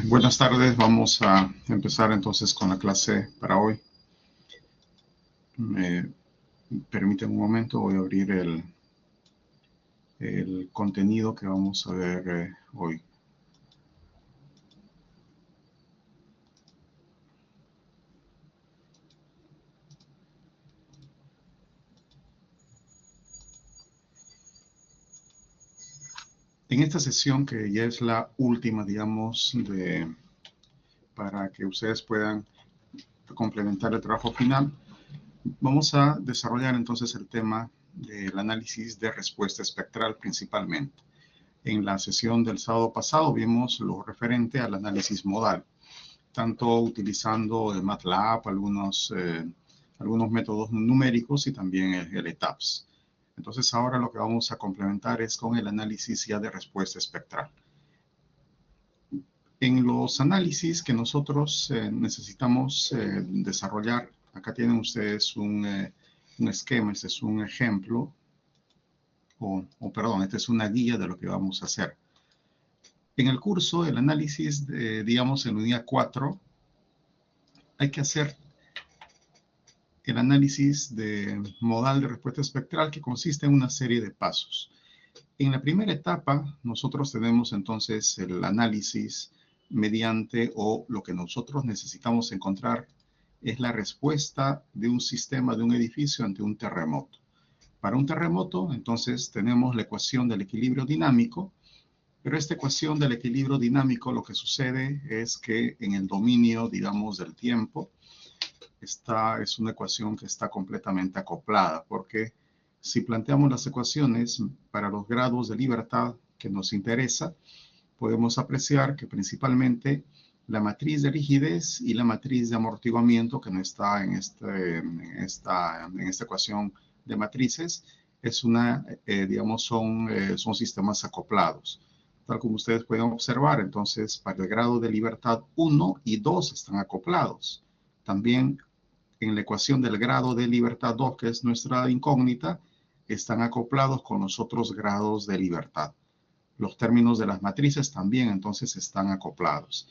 Buenas tardes, vamos a empezar entonces con la clase para hoy. Me permiten un momento, voy a abrir el contenido que vamos a ver hoy. En esta sesión, que ya es la última, digamos, para que ustedes puedan complementar el trabajo final, vamos a desarrollar entonces el tema del análisis de respuesta espectral principalmente. En la sesión del sábado pasado vimos lo referente al análisis modal, tanto utilizando el MATLAB, algunos métodos numéricos y también el ETABS. Entonces ahora lo que vamos a complementar es con el análisis ya de respuesta espectral. En los análisis que nosotros necesitamos desarrollar, acá tienen ustedes un esquema, este es un ejemplo, perdón, esta es una guía de lo que vamos a hacer. En el curso, el análisis, digamos, en unidad 4, hay que hacer el análisis de modal de respuesta espectral, que consiste en una serie de pasos. En la primera etapa, nosotros tenemos entonces el análisis mediante, o lo que nosotros necesitamos encontrar es la respuesta de un sistema, de un edificio ante un terremoto. Para un terremoto, entonces, tenemos la ecuación del equilibrio dinámico, pero esta ecuación del equilibrio dinámico, lo que sucede es que en el dominio, digamos, del tiempo, esta es una ecuación que está completamente acoplada, porque si planteamos las ecuaciones para los grados de libertad que nos interesa, podemos apreciar que principalmente la matriz de rigidez y la matriz de amortiguamiento, que no está en esta ecuación de matrices, es digamos, son sistemas acoplados. Tal como ustedes pueden observar, entonces, para el grado de libertad 1 y 2 están acoplados. También en la ecuación del grado de libertad 2, que es nuestra incógnita, están acoplados con los otros grados de libertad. Los términos de las matrices también entonces están acoplados.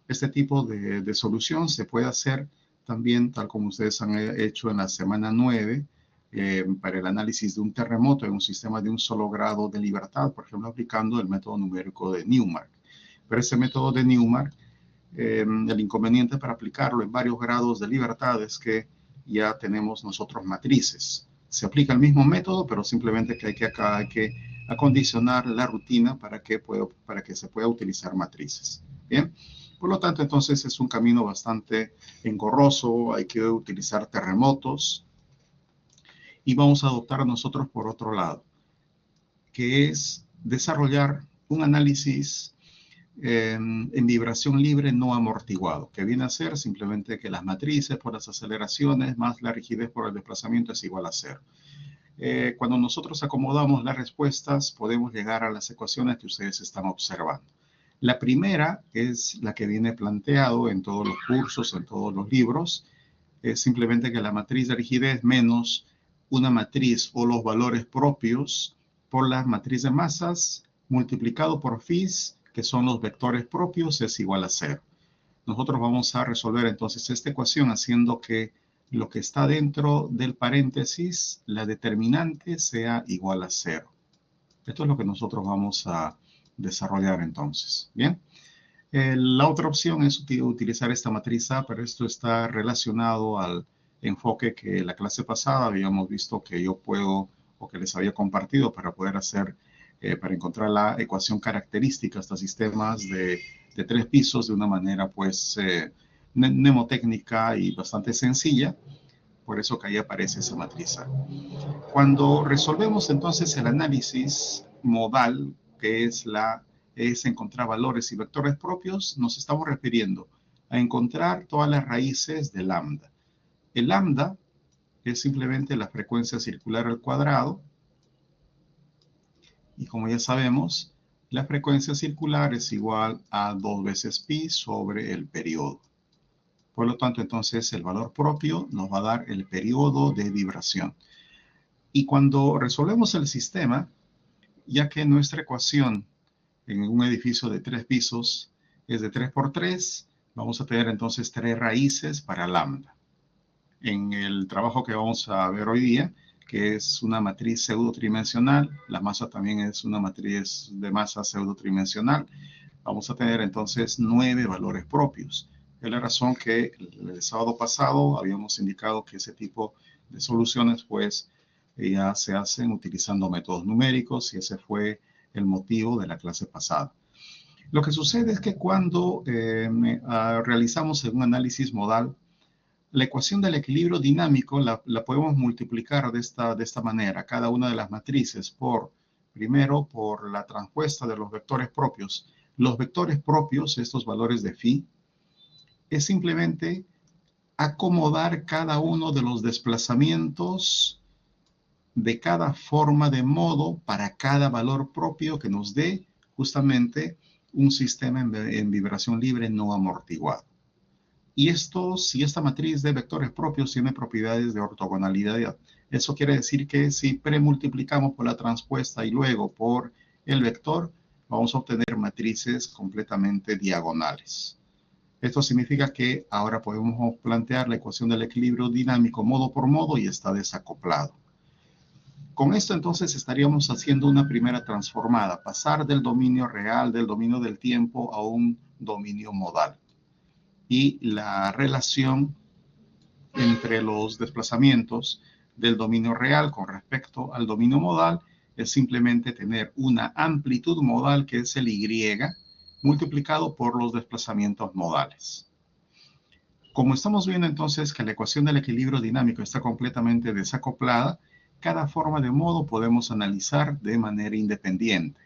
Este tipo de solución se puede hacer también, tal como ustedes han hecho en la semana 9, para el análisis de un terremoto en un sistema de un solo grado de libertad, por ejemplo, aplicando el método numérico de Newmark. Pero ese método de Newmark, el inconveniente para aplicarlo en varios grados de libertad es que ya tenemos nosotros matrices. Se aplica el mismo método, pero simplemente que hay que acondicionar la rutina para que se pueda utilizar matrices. Bien, por lo tanto, entonces es un camino bastante engorroso, hay que utilizar terremotos, y vamos a adoptar nosotros por otro lado, que es desarrollar un análisis en vibración libre no amortiguado, que viene a ser simplemente que las matrices por las aceleraciones más la rigidez por el desplazamiento es igual a cero. Cuando nosotros acomodamos las respuestas, podemos llegar a las ecuaciones que ustedes están observando. La primera es la que viene planteado en todos los cursos, en todos los libros, es simplemente que la matriz de rigidez menos una matriz o los valores propios por la matriz de masas multiplicado por phis, que son los vectores propios, es igual a cero. Nosotros vamos a resolver entonces esta ecuación haciendo que lo que está dentro del paréntesis, la determinante, sea igual a cero. Esto es lo que nosotros vamos a desarrollar entonces. Bien. La otra opción es utilizar esta matriz A, pero esto está relacionado al enfoque que la clase pasada habíamos visto que yo puedo, o que les había compartido para poder hacer, para encontrar la ecuación característica de estos sistemas de 3 pisos de una manera pues mnemotécnica y bastante sencilla. Por eso que ahí aparece esa matriz A. Cuando resolvemos entonces el análisis modal, que es encontrar valores y vectores propios, nos estamos refiriendo a encontrar todas las raíces de lambda. El lambda es simplemente la frecuencia circular al cuadrado, y como ya sabemos, la frecuencia circular es igual a 2 veces pi sobre el periodo. Por lo tanto, entonces el valor propio nos va a dar el periodo de vibración. Y cuando resolvemos el sistema, ya que nuestra ecuación en un edificio de 3 pisos es de 3 por 3, vamos a tener entonces 3 raíces para lambda. En el trabajo que vamos a ver hoy día, que es una matriz pseudotridimensional, la masa también es una matriz de masa pseudotridimensional, vamos a tener entonces 9 valores propios. Es la razón que el sábado pasado habíamos indicado que ese tipo de soluciones pues ya se hacen utilizando métodos numéricos y ese fue el motivo de la clase pasada. Lo que sucede es que cuando realizamos un análisis modal, la ecuación del equilibrio dinámico la podemos multiplicar de esta manera, cada una de las matrices primero por la transpuesta de los vectores propios. Los vectores propios, estos valores de phi, es simplemente acomodar cada uno de los desplazamientos de cada forma de modo para cada valor propio que nos dé justamente un sistema en vibración libre no amortiguado. Y si esta matriz de vectores propios tiene propiedades de ortogonalidad, eso quiere decir que si premultiplicamos por la transpuesta y luego por el vector, vamos a obtener matrices completamente diagonales. Esto significa que ahora podemos plantear la ecuación del equilibrio dinámico modo por modo y está desacoplado. Con esto entonces estaríamos haciendo una primera transformada, pasar del dominio real, del dominio del tiempo, a un dominio modal. Y la relación entre los desplazamientos del dominio real con respecto al dominio modal es simplemente tener una amplitud modal, que es el Y, multiplicado por los desplazamientos modales. Como estamos viendo entonces que la ecuación del equilibrio dinámico está completamente desacoplada, cada forma de modo podemos analizar de manera independiente.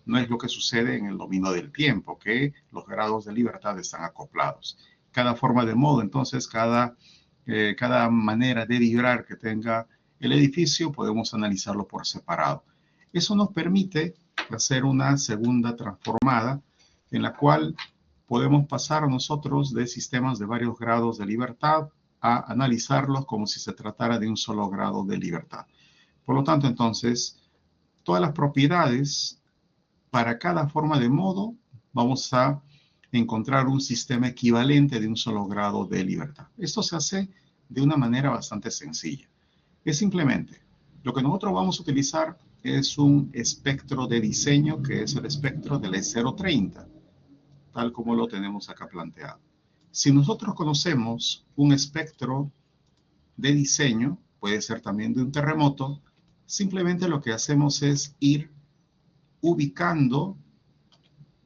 No es lo que sucede en el dominio del tiempo, que los grados de libertad están acoplados. Cada forma de modo, entonces, cada manera de vibrar que tenga el edificio, podemos analizarlo por separado. Eso nos permite hacer una segunda transformada, en la cual podemos pasar nosotros de sistemas de varios grados de libertad a analizarlos como si se tratara de un solo grado de libertad. Por lo tanto, entonces, todas las propiedades para cada forma de modo vamos a encontrar un sistema equivalente de un solo grado de libertad. Esto se hace de una manera bastante sencilla. Es simplemente, lo que nosotros vamos a utilizar es un espectro de diseño, que es el espectro del E030, tal como lo tenemos acá planteado. Si nosotros conocemos un espectro de diseño, puede ser también de un terremoto, simplemente lo que hacemos es ir ubicando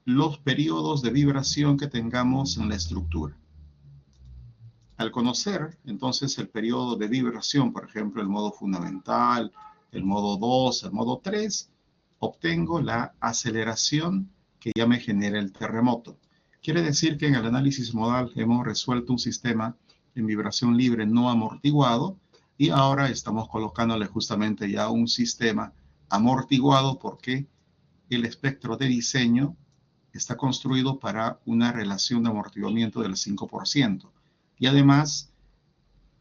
los periodos de vibración que tengamos en la estructura. Al conocer entonces el periodo de vibración, por ejemplo, el modo fundamental, el modo 2, el modo 3, obtengo la aceleración que ya me genera el terremoto. Quiere decir que en el análisis modal hemos resuelto un sistema en vibración libre no amortiguado y ahora estamos colocándole justamente ya un sistema amortiguado, porque el espectro de diseño está construido para una relación de amortiguamiento del 5%. Y además,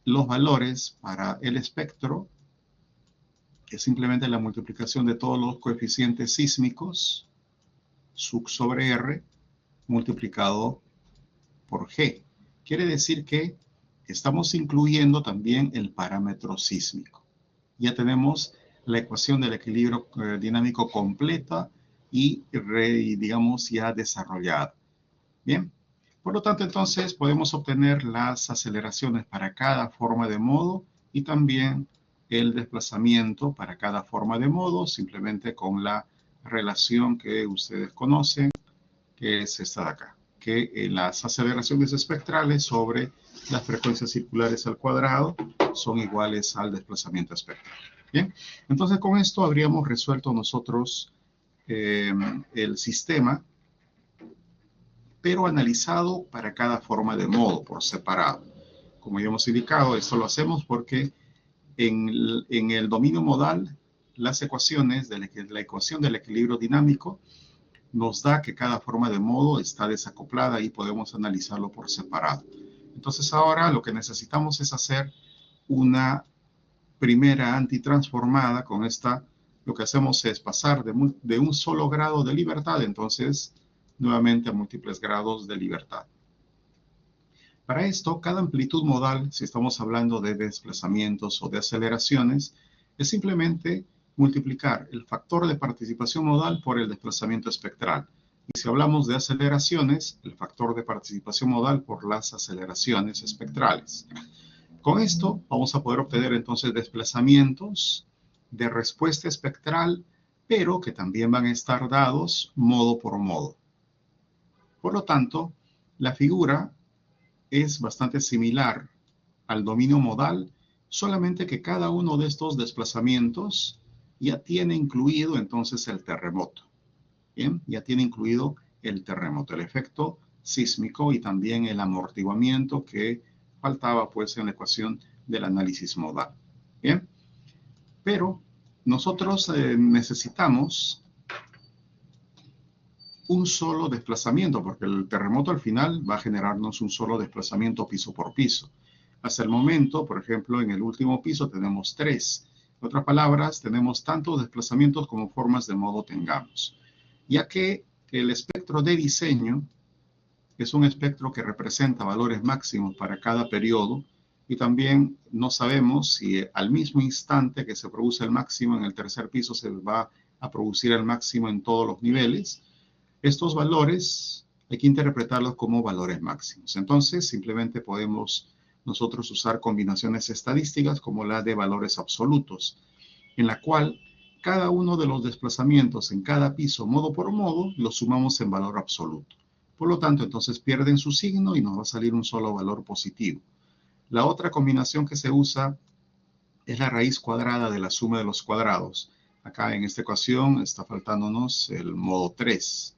los valores para el espectro, que es simplemente la multiplicación de todos los coeficientes sísmicos, sub sobre R, multiplicado por G. Quiere decir que estamos incluyendo también el parámetro sísmico. Ya tenemos la ecuación del equilibrio dinámico completa y digamos ya desarrollada. Bien, por lo tanto entonces podemos obtener las aceleraciones para cada forma de modo y también el desplazamiento para cada forma de modo, simplemente con la relación que ustedes conocen, que es esta de acá, que las aceleraciones espectrales sobre las frecuencias circulares al cuadrado son iguales al desplazamiento espectral. Bien, entonces con esto habríamos resuelto nosotros el sistema, pero analizado para cada forma de modo por separado. Como ya hemos indicado, esto lo hacemos porque en el dominio modal, las ecuaciones de la ecuación del equilibrio dinámico nos da que cada forma de modo está desacoplada y podemos analizarlo por separado. Entonces ahora lo que necesitamos es hacer una primera antitransformada. Con esta lo que hacemos es pasar de un solo grado de libertad, entonces nuevamente a múltiples grados de libertad. Para esto, cada amplitud modal, si estamos hablando de desplazamientos o de aceleraciones, es simplemente multiplicar el factor de participación modal por el desplazamiento espectral. Y si hablamos de aceleraciones, el factor de participación modal por las aceleraciones espectrales. Con esto vamos a poder obtener entonces desplazamientos de respuesta espectral, pero que también van a estar dados modo por modo. Por lo tanto, la figura es bastante similar al dominio modal, solamente que cada uno de estos desplazamientos ya tiene incluido entonces el terremoto. Bien, ya tiene incluido el terremoto, el efecto sísmico y también el amortiguamiento que faltaba pues en la ecuación del análisis modal. Bien, pero nosotros necesitamos un solo desplazamiento, porque el terremoto al final va a generarnos un solo desplazamiento piso por piso. Hasta el momento, por ejemplo, en el último piso tenemos 3. En otras palabras, tenemos tantos desplazamientos como formas de modo tengamos. Ya que el espectro de diseño es un espectro que representa valores máximos para cada periodo y también no sabemos si al mismo instante que se produce el máximo en el tercer piso se va a producir el máximo en todos los niveles. Estos valores hay que interpretarlos como valores máximos. Entonces, simplemente podemos nosotros usar combinaciones estadísticas como la de valores absolutos, en la cual cada uno de los desplazamientos en cada piso, modo por modo, los sumamos en valor absoluto. Por lo tanto, entonces pierden su signo y nos va a salir un solo valor positivo. La otra combinación que se usa es la raíz cuadrada de la suma de los cuadrados. Acá en esta ecuación está faltándonos el modo 3.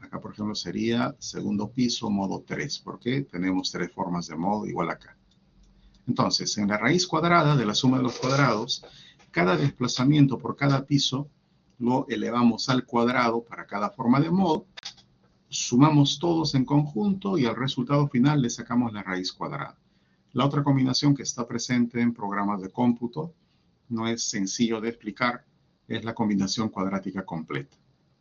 Acá, por ejemplo, sería segundo piso, modo 3, porque tenemos 3 formas de modo igual acá. Entonces, en la raíz cuadrada de la suma de los cuadrados, cada desplazamiento por cada piso lo elevamos al cuadrado para cada forma de modo, sumamos todos en conjunto y al resultado final le sacamos la raíz cuadrada. La otra combinación que está presente en programas de cómputo, no es sencillo de explicar, es la combinación cuadrática completa.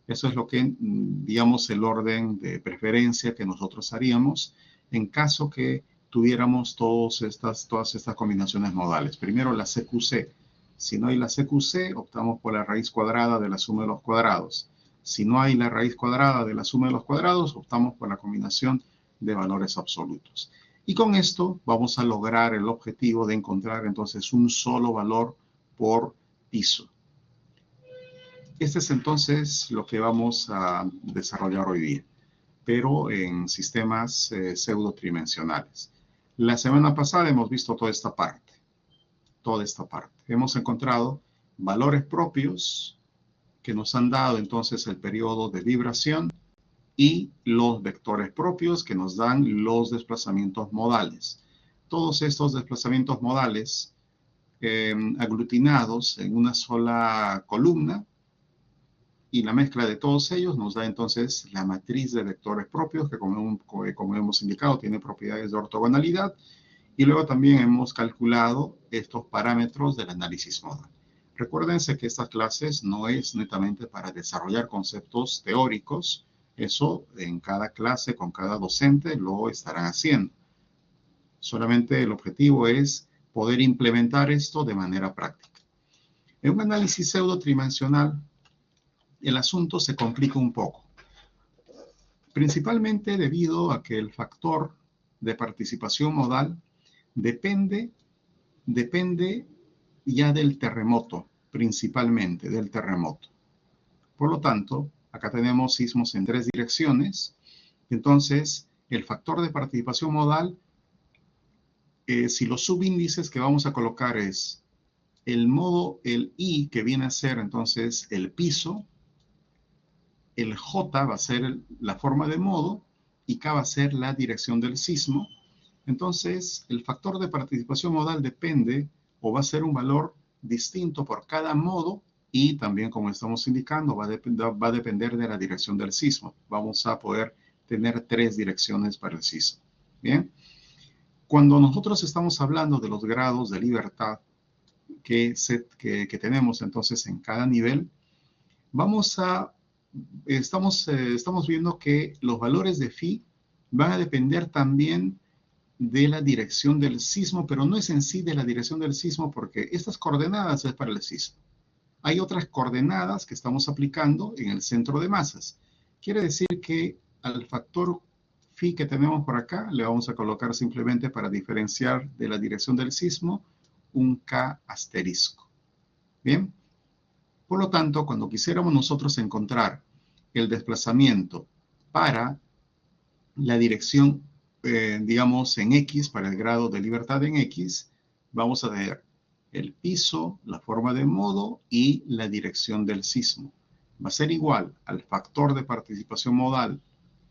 Eso es lo que, digamos, el orden de preferencia que nosotros haríamos en caso que tuviéramos todas estas combinaciones modales. Primero la CQC. Si no hay la CQC, optamos por la raíz cuadrada de la suma de los cuadrados. Si no hay la raíz cuadrada de la suma de los cuadrados, optamos por la combinación de valores absolutos. Y con esto vamos a lograr el objetivo de encontrar entonces un solo valor por piso. Este es entonces lo que vamos a desarrollar hoy día, pero en sistemas pseudo-tridimensionales. La semana pasada hemos visto toda esta parte. Hemos encontrado valores propios que nos han dado entonces el periodo de vibración y los vectores propios que nos dan los desplazamientos modales. Todos estos desplazamientos modales aglutinados en una sola columna, y la mezcla de todos ellos nos da entonces la matriz de vectores propios que como hemos indicado tiene propiedades de ortogonalidad, y luego también hemos calculado estos parámetros del análisis modal. Recuérdense que estas clases no es netamente para desarrollar conceptos teóricos, eso en cada clase con cada docente lo estarán haciendo. Solamente el objetivo es poder implementar esto de manera práctica. En un análisis pseudo-tridimensional, el asunto se complica un poco, principalmente debido a que el factor de participación modal depende ya del terremoto, principalmente del terremoto. Por lo tanto, acá tenemos sismos en 3 direcciones, entonces el factor de participación modal, si los subíndices que vamos a colocar es el I, que viene a ser entonces el piso, el J va a ser la forma de modo y K va a ser la dirección del sismo. Entonces, el factor de participación modal depende o va a ser un valor distinto por cada modo y también, como estamos indicando, va a depender de la dirección del sismo. Vamos a poder tener 3 direcciones para el sismo. Bien. Cuando nosotros estamos hablando de los grados de libertad que tenemos entonces en cada nivel, vamos a estamos viendo que los valores de phi van a depender también de la dirección del sismo, pero no es en sí de la dirección del sismo porque estas coordenadas es para el sismo. Hay otras coordenadas que estamos aplicando en el centro de masas. Quiere decir que al factor phi que tenemos por acá le vamos a colocar simplemente para diferenciar de la dirección del sismo un K asterisco. Bien. Por lo tanto, cuando quisiéramos nosotros encontrar el desplazamiento para la dirección, digamos, en X, para el grado de libertad en X, vamos a ver el piso, la forma de modo y la dirección del sismo. Va a ser igual al factor de participación modal,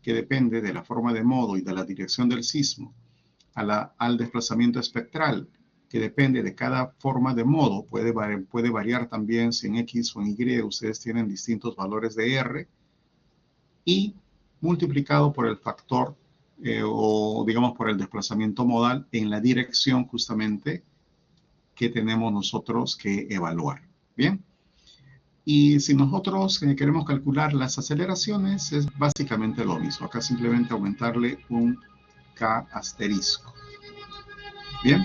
que depende de la forma de modo y de la dirección del sismo, al desplazamiento espectral, que depende de cada forma de modo, puede variar también si en X o en Y ustedes tienen distintos valores de R, y multiplicado por el factor o digamos por el desplazamiento modal en la dirección justamente que tenemos nosotros que evaluar. Bien, y si nosotros queremos calcular las aceleraciones es básicamente lo mismo, acá simplemente aumentarle un K asterisco. Bien.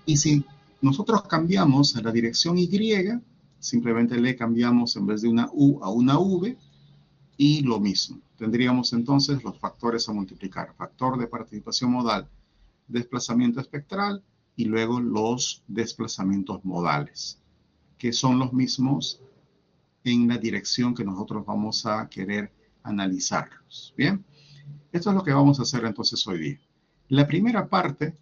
Y si nosotros cambiamos a la dirección Y, simplemente le cambiamos en vez de una U a una V y lo mismo. Tendríamos entonces los factores a multiplicar. Factor de participación modal, desplazamiento espectral y luego los desplazamientos modales, que son los mismos en la dirección que nosotros vamos a querer analizarlos. Bien, esto es lo que vamos a hacer entonces hoy día. La primera parte,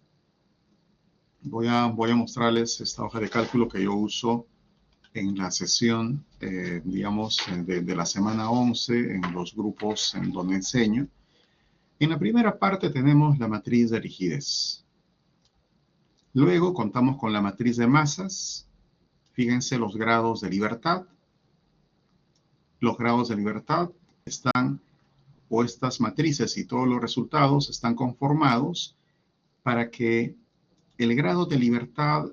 voy a mostrarles esta hoja de cálculo que yo uso en la sesión, digamos, de la semana 11, en los grupos en donde enseño. En la primera parte tenemos la matriz de rigidez. Luego contamos con la matriz de masas. Fíjense los grados de libertad. Los grados de libertad están, o estas matrices y todos los resultados están conformados para que el grado de libertad,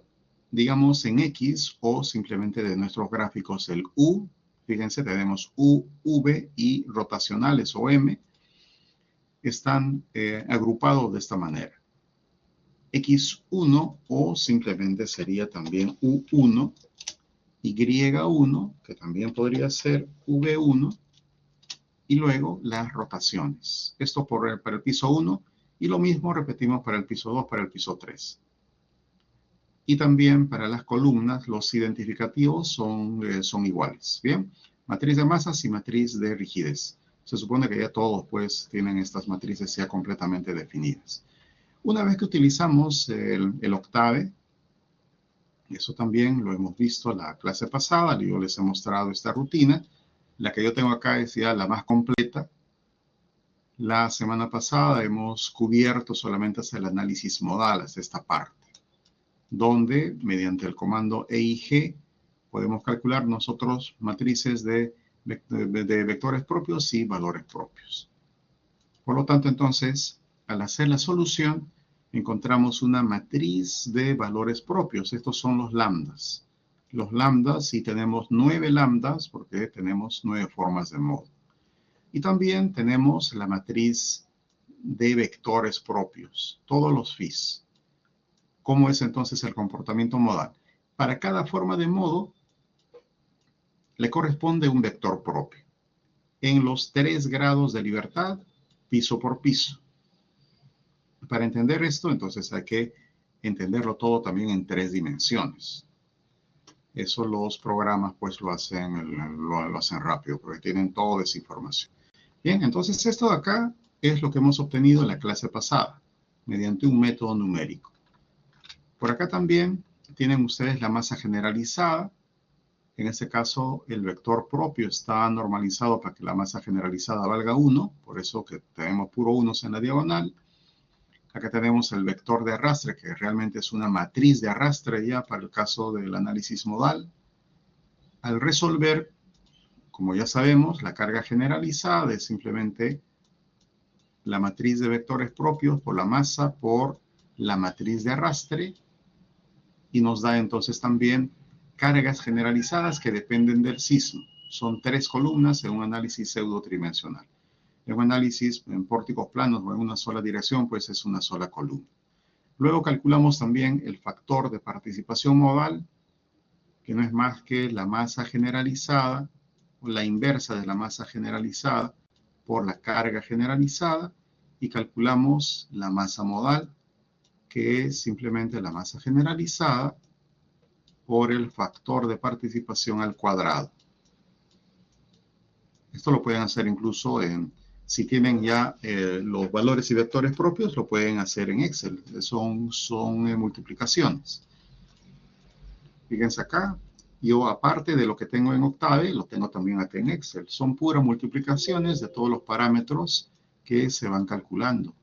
digamos en X, o simplemente de nuestros gráficos, el U, fíjense, tenemos U, V y rotacionales o M, están agrupados de esta manera. X1 o simplemente sería también U1, Y1, que también podría ser V1, y luego las rotaciones. Esto para el piso 1 y lo mismo repetimos para el piso 2, para el piso 3. Y también para las columnas los identificativos son iguales. Bien, matriz de masas y matriz de rigidez. Se supone que ya todos pues tienen estas matrices ya completamente definidas. Una vez que utilizamos el octave, eso también lo hemos visto en la clase pasada, yo les he mostrado esta rutina. La que yo tengo acá es ya la más completa. La semana pasada hemos cubierto solamente hasta el análisis modal, hasta esta parte, donde mediante el comando EIG podemos calcular nosotros matrices de vectores propios y valores propios. Por lo tanto, entonces, al hacer la solución, encontramos una matriz de valores propios. Estos son los lambdas. Los lambdas, y tenemos 9 lambdas porque tenemos 9 formas de modo. Y también tenemos la matriz de vectores propios, todos los phis. ¿Cómo es entonces el comportamiento modal? Para cada forma de modo le corresponde un vector propio. En los 3 grados de libertad, piso por piso. Para entender esto, entonces hay que entenderlo todo también en 3 dimensiones. Eso los programas pues lo hacen rápido porque tienen toda esa información. Bien, entonces esto de acá es lo que hemos obtenido en la clase pasada mediante un método numérico. Por acá también tienen ustedes la masa generalizada. En este caso, el vector propio está normalizado para que la masa generalizada valga 1, por eso que tenemos puro 1 en la diagonal. Acá tenemos el vector de arrastre, que realmente es una matriz de arrastre ya para el caso del análisis modal. Al resolver, como ya sabemos, la carga generalizada es simplemente la matriz de vectores propios por la masa por la matriz de arrastre, y nos da entonces también cargas generalizadas que dependen del sismo. son 3 columnas en un análisis pseudo-tridimensional. En un análisis en pórticos planos o en una sola dirección, pues es una sola columna. Luego calculamos también el factor de participación modal, que no es más que la masa generalizada, o la inversa de la masa generalizada, por la carga generalizada, y calculamos la masa modal, que es simplemente la masa generalizada por el factor de participación al cuadrado. Esto lo pueden hacer incluso si tienen ya los valores y vectores propios, lo pueden hacer en Excel. Son multiplicaciones. Fíjense acá, yo aparte de lo que tengo en Octave, lo tengo también acá en Excel. Son puras multiplicaciones de todos los parámetros que se van calculando.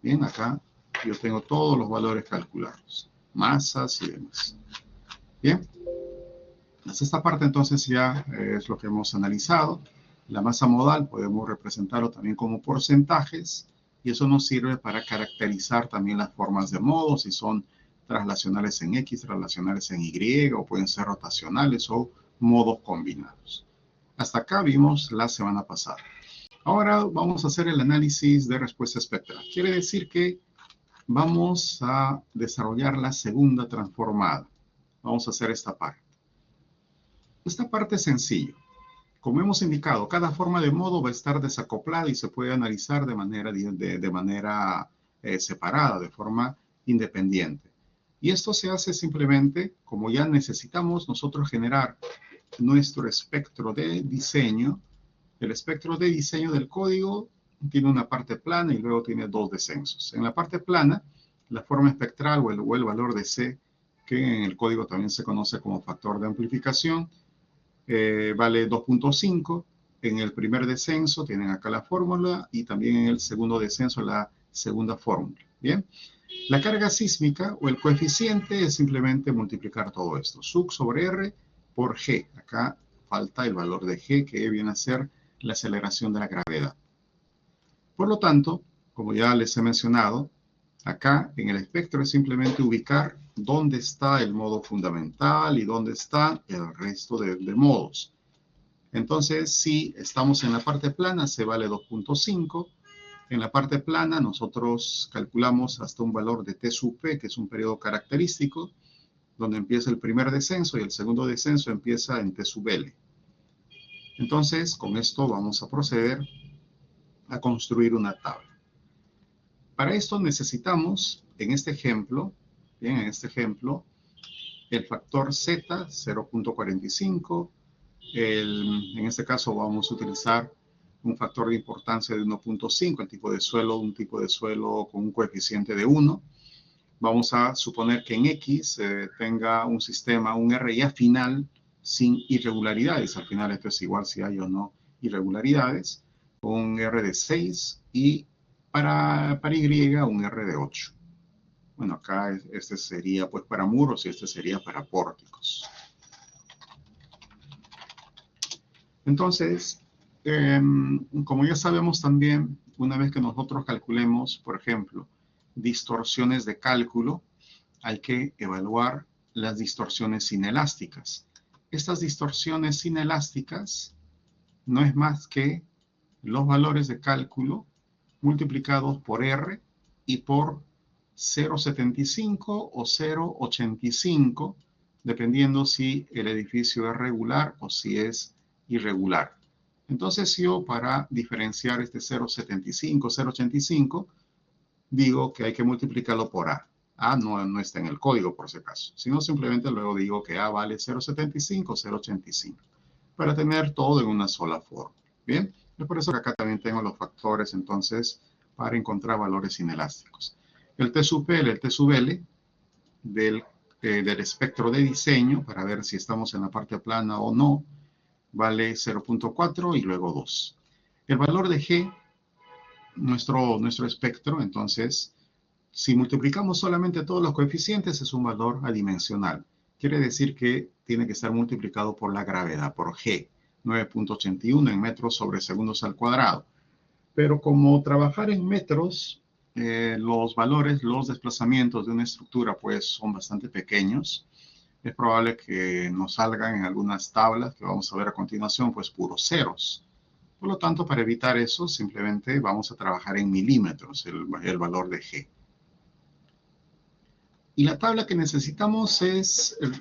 Bien, acá yo tengo todos los valores calculados, masas y demás. Bien, esta parte entonces ya es lo que hemos analizado. La masa modal podemos representarlo también como porcentajes y eso nos sirve para caracterizar también las formas de modos, si son traslacionales en X, traslacionales en Y, o pueden ser rotacionales o modos combinados. Hasta acá vimos la semana pasada. Ahora vamos a hacer el análisis de respuesta espectral. Quiere decir que vamos a desarrollar la segunda transformada. Vamos a hacer esta parte. Esta parte es sencilla. Como hemos indicado, cada forma de modo va a estar desacoplada y se puede analizar de manera separada, de forma independiente. Y esto se hace simplemente, como ya necesitamos nosotros generar nuestro espectro de diseño. El espectro de diseño del código tiene una parte plana y luego tiene 2 descensos. En la parte plana, la forma espectral o el valor de C, que en el código también se conoce como factor de amplificación, vale 2.5. En el primer descenso tienen acá la fórmula y también en el segundo descenso la segunda fórmula. Bien, la carga sísmica o el coeficiente es simplemente multiplicar todo esto. Sub sobre R por G. Acá falta el valor de G, que viene a ser la aceleración de la gravedad. Por lo tanto, como ya les he mencionado, acá en el espectro es simplemente ubicar dónde está el modo fundamental y dónde está el resto de modos. Entonces, si estamos en la parte plana, se vale 2.5. En la parte plana nosotros calculamos hasta un valor de T sub P, que es un periodo característico, donde empieza el primer descenso y el segundo descenso empieza en T sub L. Entonces, con esto vamos a proceder a construir una tabla. Para esto necesitamos, en este ejemplo, el factor Z, 0.45. En este caso vamos a utilizar un factor de importancia de 1.5, un tipo de suelo con un coeficiente de 1. Vamos a suponer que en X tenga un sistema, un RIA final sin irregularidades. Al final esto es igual si hay o no irregularidades. Un R de 6 y para Y un R de 8. Bueno, acá este sería pues para muros y este sería para pórticos. Entonces, como ya sabemos también, una vez que nosotros calculemos, por ejemplo, distorsiones de cálculo, hay que evaluar las distorsiones inelásticas. Estas distorsiones inelásticas no es más que los valores de cálculo multiplicados por R y por 0.75 o 0.85, dependiendo si el edificio es regular o si es irregular. Entonces yo, para diferenciar este 0.75, 0.85, digo que hay que multiplicarlo por A. A no está en el código por si acaso, sino simplemente luego digo que A vale 0.75, 0.85, para tener todo en una sola forma. Bien, es por eso que acá también tengo los factores, entonces, para encontrar valores inelásticos. El T sub L, el T sub L del espectro de diseño, para ver si estamos en la parte plana o no, vale 0.4 y luego 2. El valor de G, nuestro espectro, entonces, si multiplicamos solamente todos los coeficientes, es un valor adimensional. Quiere decir que tiene que estar multiplicado por la gravedad, por G, 9.81 en metros sobre segundos al cuadrado. Pero como trabajar en metros, los valores, los desplazamientos de una estructura, pues son bastante pequeños. es probable que nos salgan en algunas tablas que vamos a ver a continuación, pues puros ceros. Por lo tanto, para evitar eso, simplemente vamos a trabajar en milímetros, el valor de G. Y la tabla que necesitamos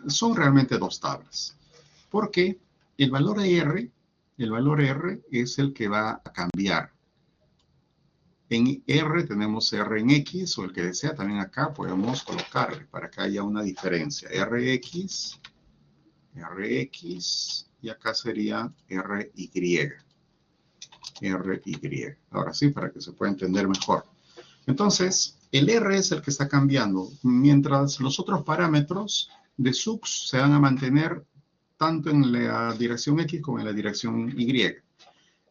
son realmente dos tablas, porque el valor R es el que va a cambiar. En R tenemos R en X, o el que desea también acá podemos colocarle para que haya una diferencia. RX, y acá sería RY. RY. Ahora sí, para que se pueda entender mejor. Entonces, el R es el que está cambiando, mientras los otros parámetros de SUX se van a mantener tanto en la dirección X como en la dirección Y.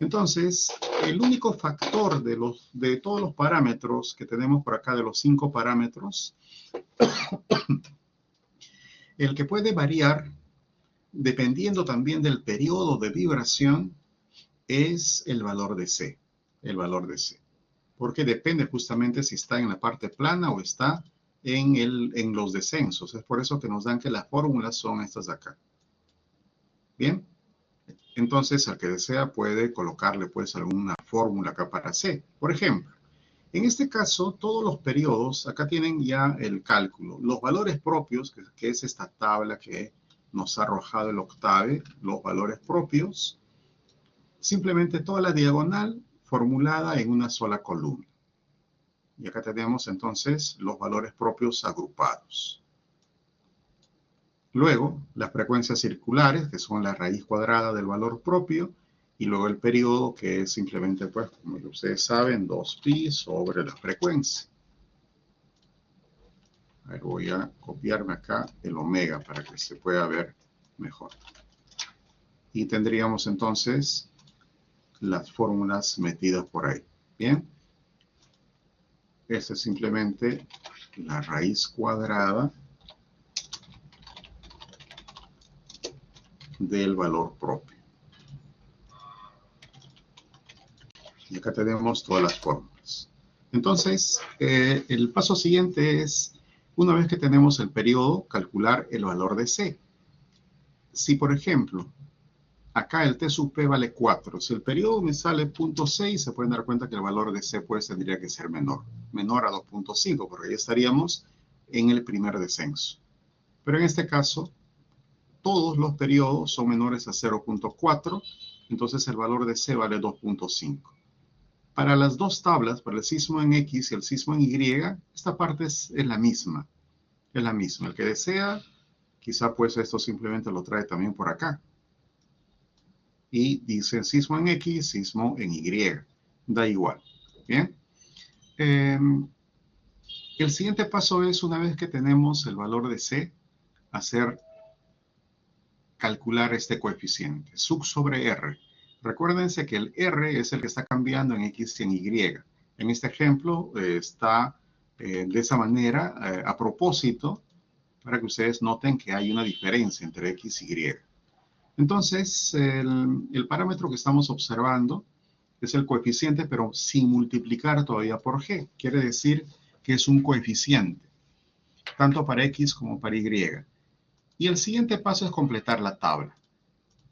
Entonces, el único factor de todos los parámetros que tenemos por acá, de los 5 parámetros, el que puede variar dependiendo también del periodo de vibración es el valor de C. El valor de C. Porque depende justamente si está en la parte plana o está en los descensos. Es por eso que nos dan que las fórmulas son estas de acá. Bien. Entonces, al que desea puede colocarle pues alguna fórmula acá para C. Por ejemplo, en este caso, todos los periodos, acá tienen ya el cálculo. Los valores propios, que es esta tabla que nos ha arrojado el octave, los valores propios, simplemente toda la diagonal formulada en una sola columna. Y acá tenemos entonces los valores propios agrupados. Luego, las frecuencias circulares, que son la raíz cuadrada del valor propio, y luego el periodo, que es simplemente, pues, como ustedes saben, 2pi sobre la frecuencia. A ver, voy a copiarme acá el omega para que se pueda ver mejor. Y tendríamos entonces las fórmulas metidas por ahí. Bien. Esta es simplemente la raíz cuadrada del valor propio. Y acá tenemos todas las fórmulas. Entonces, el paso siguiente es, una vez que tenemos el periodo, calcular el valor de C. Si, por ejemplo, acá el T sub P vale 4, si el periodo me sale 0.6, se pueden dar cuenta que el valor de C pues tendría que ser menor a 2.5, porque ya estaríamos en el primer descenso. Pero en este caso, todos los periodos son menores a 0.4, entonces el valor de C vale 2.5. Para las dos tablas, para el sismo en X y el sismo en Y, esta parte es la misma. Es la misma. El que desea, quizá pues esto simplemente lo trae también por acá. Y dice sismo en X, sismo en Y. Da igual. Bien. El siguiente paso es, una vez que tenemos el valor de C, calcular este coeficiente, SUX sobre R. Recuérdense que el R es el que está cambiando en X y en Y. En este ejemplo está de esa manera a propósito para que ustedes noten que hay una diferencia entre X y Y. Entonces, el parámetro que estamos observando es el coeficiente, pero sin multiplicar todavía por G. Quiere decir que es un coeficiente, tanto para X como para Y. Y el siguiente paso es completar la tabla.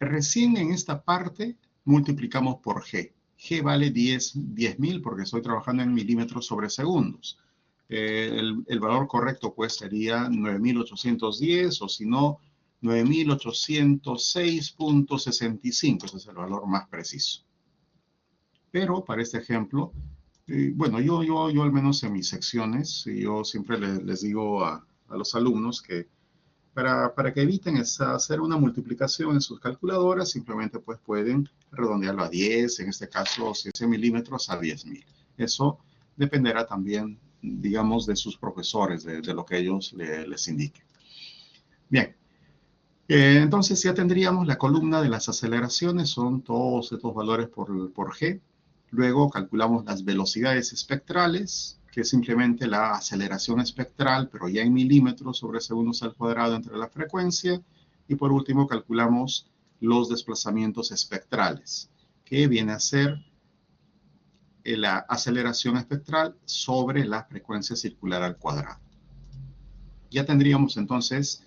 Recién en esta parte multiplicamos por G. G vale 10.000 porque estoy trabajando en milímetros sobre segundos. El valor correcto pues sería 9.810 o si no 9.806.65. Ese es el valor más preciso. Pero para este ejemplo, bueno, yo al menos en mis secciones, yo siempre les digo a los alumnos que para que eviten hacer una multiplicación en sus calculadoras, simplemente pues pueden redondearlo a 10, en este caso, si es en milímetros, a 10.000. Eso dependerá también, digamos, de sus profesores, de lo que ellos les indiquen. Bien, entonces ya tendríamos la columna de las aceleraciones, son todos estos valores por G. Luego calculamos las velocidades espectrales, que es simplemente la aceleración espectral, pero ya en milímetros sobre segundos al cuadrado entre la frecuencia. Y por último calculamos los desplazamientos espectrales, que viene a ser la aceleración espectral sobre la frecuencia circular al cuadrado. Ya tendríamos entonces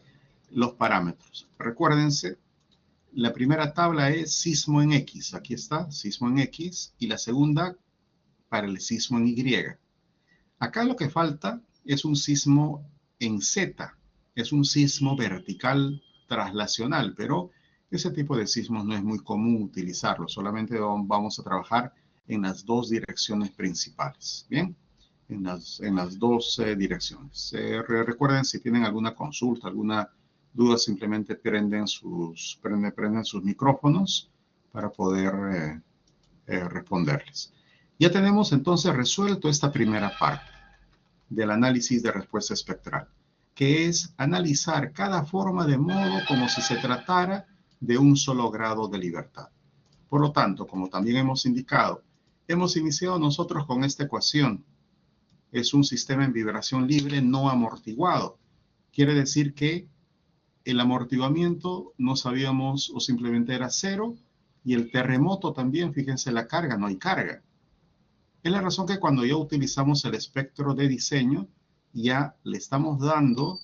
los parámetros. Recuérdense, la primera tabla es sismo en X. Aquí está, sismo en X. Y la segunda para el sismo en Y. Acá lo que falta es un sismo en Z. Es un sismo vertical traslacional, pero ese tipo de sismos no es muy común utilizarlo. Solamente vamos a trabajar en las dos direcciones principales. Bien, en las dos direcciones. Recuerden, si tienen alguna consulta, alguna duda, simplemente prenden sus micrófonos para poder responderles. Ya tenemos entonces resuelto esta primera parte del análisis de respuesta espectral, que es analizar cada forma de modo como si se tratara de un solo grado de libertad. Por lo tanto, como también hemos indicado, hemos iniciado nosotros con esta ecuación. Es un sistema en vibración libre no amortiguado. Quiere decir que el amortiguamiento no sabíamos o simplemente era cero, y el terremoto también, fíjense la carga, no hay carga. Es la razón que cuando ya utilizamos el espectro de diseño, ya le estamos dando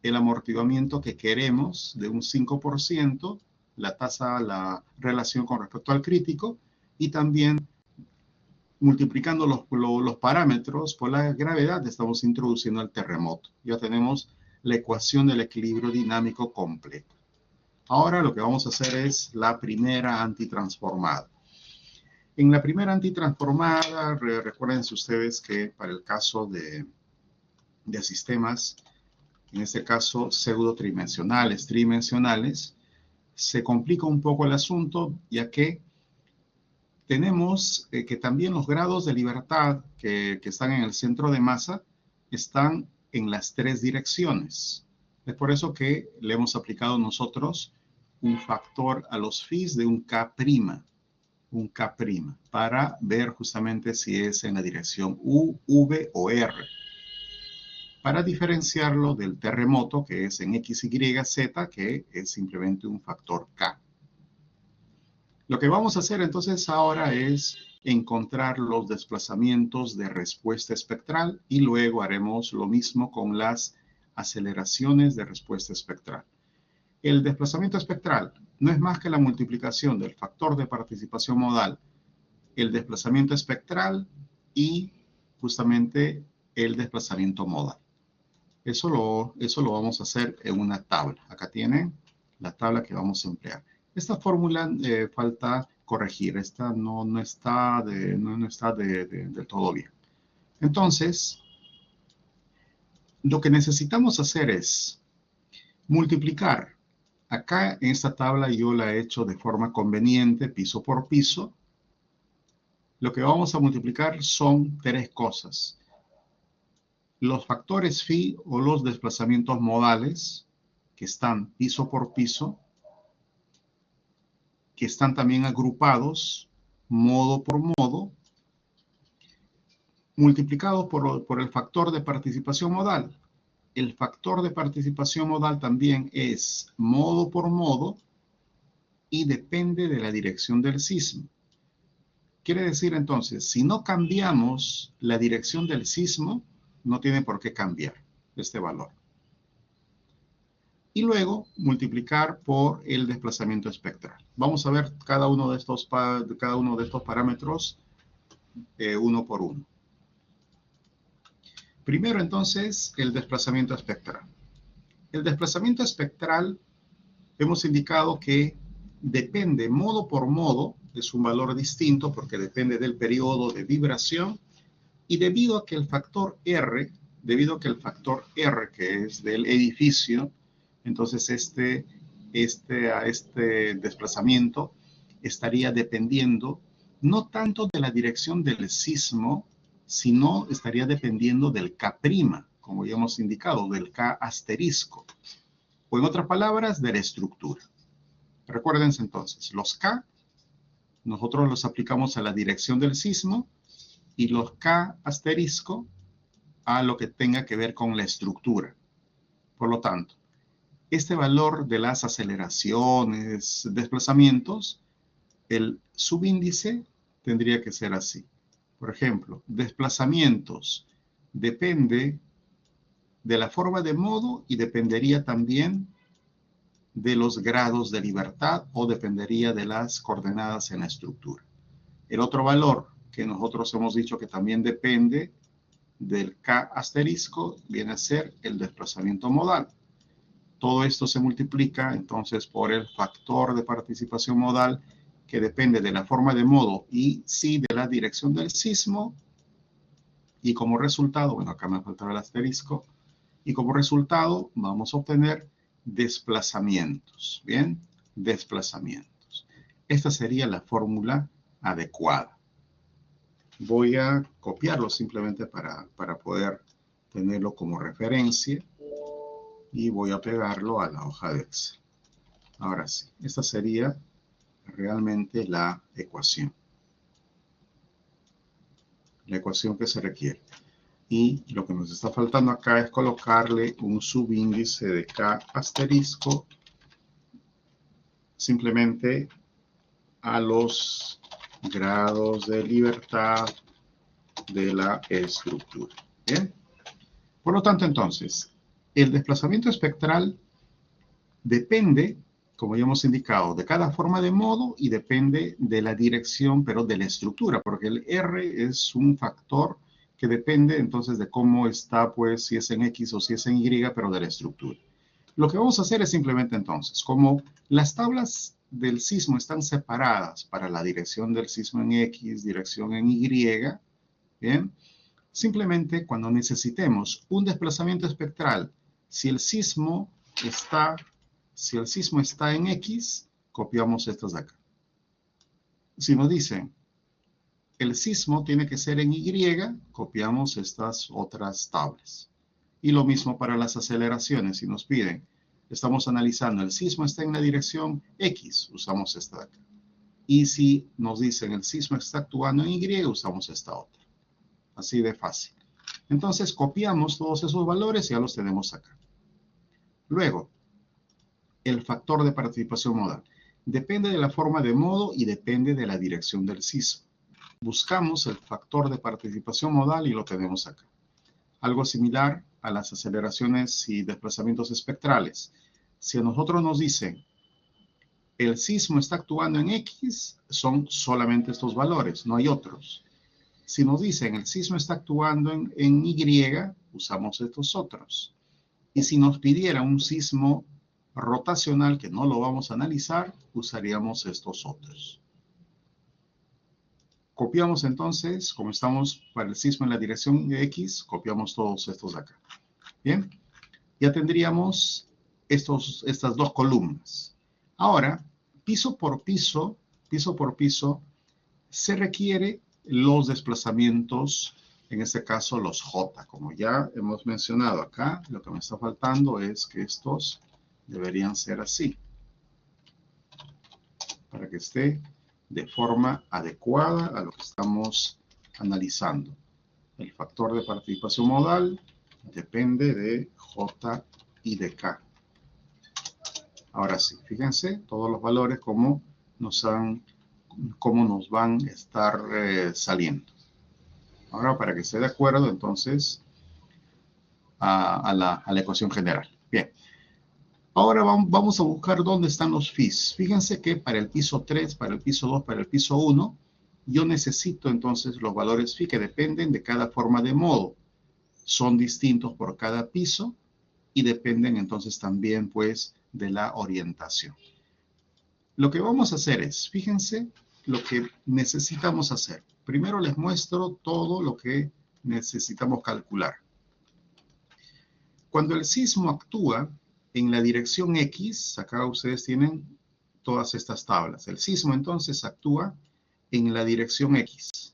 el amortiguamiento que queremos de un 5%, la tasa, la relación con respecto al crítico, y también multiplicando los parámetros por la gravedad, estamos introduciendo el terremoto. Ya tenemos la ecuación del equilibrio dinámico completa. Ahora lo que vamos a hacer es la primera antitransformada. En la primera antitransformada, recuérdense ustedes que para el caso de sistemas, en este caso pseudo-tridimensionales, tridimensionales, se complica un poco el asunto, ya que tenemos que también los grados de libertad que están en el centro de masa están en las tres direcciones. Es por eso que le hemos aplicado nosotros un factor a los phis de un K', para ver justamente si es en la dirección U, V o R. Para diferenciarlo del terremoto, que es en X, Y, Z, que es simplemente un factor K. Lo que vamos a hacer entonces ahora es encontrar los desplazamientos de respuesta espectral y luego haremos lo mismo con las aceleraciones de respuesta espectral. El desplazamiento espectral no es más que la multiplicación del factor de participación modal, el desplazamiento espectral y justamente el desplazamiento modal. Eso lo vamos a hacer en una tabla. Acá tienen la tabla que vamos a emplear. Esta fórmula falta corregir. Esta no está de todo bien. Entonces, lo que necesitamos hacer es multiplicar. Acá en esta tabla yo la he hecho de forma conveniente, piso por piso. Lo que vamos a multiplicar son tres cosas. Los factores phi o los desplazamientos modales, que están piso por piso, que están también agrupados modo por modo, multiplicado por el factor de participación modal. El factor de participación modal también es modo por modo y depende de la dirección del sismo. Quiere decir entonces, si no cambiamos la dirección del sismo, no tiene por qué cambiar este valor. Y luego multiplicar por el desplazamiento espectral. Vamos a ver cada uno de estos parámetros uno por uno. Primero entonces el desplazamiento espectral. El desplazamiento espectral hemos indicado que depende modo por modo, es un valor distinto porque depende del periodo de vibración, y debido a que el factor R, que es del edificio, entonces este desplazamiento estaría dependiendo no tanto de la dirección del sismo, sino estaría dependiendo del K', como ya hemos indicado, del K asterisco, o en otras palabras, de la estructura. Recuérdense entonces, los K, nosotros los aplicamos a la dirección del sismo, y los K asterisco a lo que tenga que ver con la estructura. Por lo tanto, este valor de las aceleraciones, desplazamientos, el subíndice tendría que ser así. Por ejemplo, desplazamientos depende de la forma de modo y dependería también de los grados de libertad o dependería de las coordenadas en la estructura. El otro valor que nosotros hemos dicho que también depende del K asterisco viene a ser el desplazamiento modal. Todo esto se multiplica entonces por el factor de participación modal que depende de la forma de modo y sí de la dirección del sismo. Y como resultado, bueno, acá me faltaba el asterisco, y como resultado vamos a obtener desplazamientos, ¿bien? Desplazamientos. Esta sería la fórmula adecuada. Voy a copiarlo simplemente para poder tenerlo como referencia y voy a pegarlo a la hoja de Excel. Ahora sí, esta sería realmente la ecuación que se requiere. Y lo que nos está faltando acá es colocarle un subíndice de K asterisco simplemente a los grados de libertad de la estructura. ¿Bien? Por lo tanto, entonces, el desplazamiento espectral depende, como ya hemos indicado, de cada forma de modo y depende de la dirección, pero de la estructura, porque el R es un factor que depende entonces de cómo está, pues, si es en X o si es en Y, pero de la estructura. Lo que vamos a hacer es simplemente entonces, como las tablas del sismo están separadas para la dirección del sismo en X, dirección en Y, ¿bien? Simplemente cuando necesitemos un desplazamiento espectral, si el sismo está en X, copiamos estas de acá. Si nos dicen el sismo tiene que ser en Y, copiamos estas otras tablas. Y lo mismo para las aceleraciones. Si nos piden, estamos analizando, el sismo está en la dirección X, usamos esta de acá. Y si nos dicen el sismo está actuando en Y, usamos esta otra. Así de fácil. Entonces copiamos todos esos valores y ya los tenemos acá. Luego, el factor de participación modal. Depende de la forma de modo y depende de la dirección del sismo. Buscamos el factor de participación modal y lo tenemos acá. Algo similar a las aceleraciones y desplazamientos espectrales. Si a nosotros nos dicen el sismo está actuando en X, son solamente estos valores, no hay otros. Si nos dicen el sismo está actuando en Y, usamos estos otros. Y si nos pidiera un sismo rotacional que no lo vamos a analizar, usaríamos estos otros. Copiamos entonces, como estamos para el sismo en la dirección de X, copiamos todos estos de acá. Bien, ya tendríamos estas dos columnas. Ahora, piso por piso, se requiere los desplazamientos, en este caso los J. Como ya hemos mencionado acá, lo que me está faltando es que estos deberían ser así, para que esté de forma adecuada a lo que estamos analizando. El factor de participación modal depende de J y de K. Ahora sí, fíjense todos los valores cómo nos van a estar saliendo. Ahora, para que esté de acuerdo, entonces, a la ecuación general. Bien. Ahora vamos a buscar dónde están los phis. Fíjense que para el piso 3, para el piso 2, para el piso 1, yo necesito entonces los valores phi que dependen de cada forma de modo. Son distintos por cada piso y dependen entonces también, pues, de la orientación. Lo que vamos a hacer es, fíjense lo que necesitamos hacer. Primero les muestro todo lo que necesitamos calcular. Cuando el sismo actúa en la dirección X, acá ustedes tienen todas estas tablas. El sismo entonces actúa en la dirección X.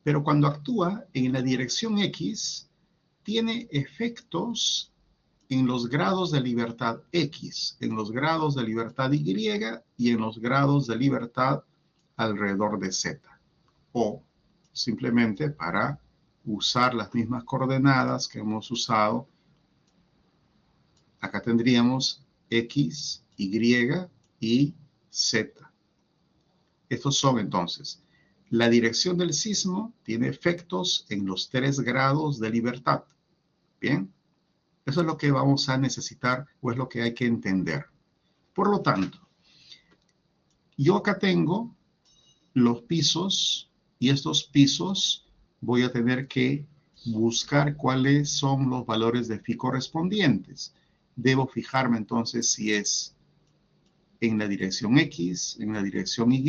Pero cuando actúa en la dirección X, tiene efectos en los grados de libertad X, en los grados de libertad Y y en los grados de libertad alrededor de Z. O simplemente para usar las mismas coordenadas que hemos usado, acá tendríamos X, Y y Z. Estos son entonces, la dirección del sismo tiene efectos en los 3 grados de libertad. Bien. Eso es lo que vamos a necesitar o es lo que hay que entender. Por lo tanto, yo acá tengo los pisos y estos pisos voy a tener que buscar cuáles son los valores de phi correspondientes. Debo fijarme entonces si es en la dirección X, en la dirección Y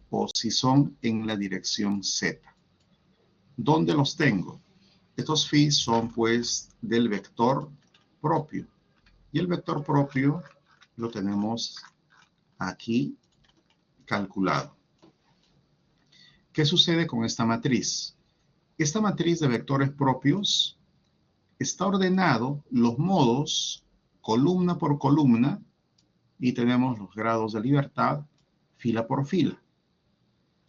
o si son en la dirección Z. ¿Dónde los tengo? Estos phi son pues del vector propio. Y el vector propio lo tenemos aquí calculado. ¿Qué sucede con esta matriz? Esta matriz de vectores propios está ordenado los modos columna por columna y tenemos los grados de libertad fila por fila.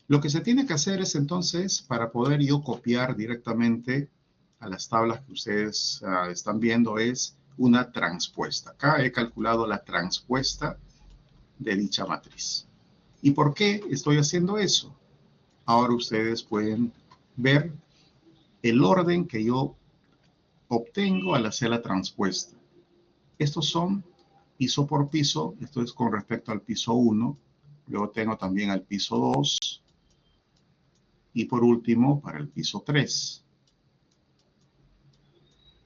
Lo que se tiene que hacer es entonces, para poder yo copiar directamente a las tablas que ustedes están viendo, es una transpuesta. Acá he calculado la transpuesta de dicha matriz. ¿Y por qué estoy haciendo eso? Ahora ustedes pueden ver el orden que yo obtengo al hacer la transpuesta. Estos son piso por piso, esto es con respecto al piso 1, luego tengo también al piso 2 y por último para el piso 3.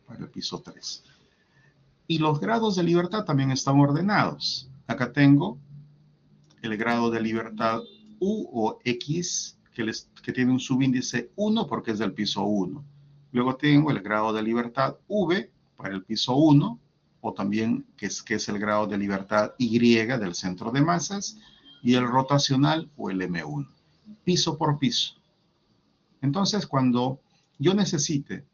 Para el piso 3. Y los grados de libertad también están ordenados. Acá tengo el grado de libertad U o X, que tiene un subíndice 1 porque es del piso 1. Luego tengo el grado de libertad V para el piso 1, o también que es el grado de libertad Y del centro de masas, y el rotacional o el M1. Piso por piso. Entonces, cuando yo necesite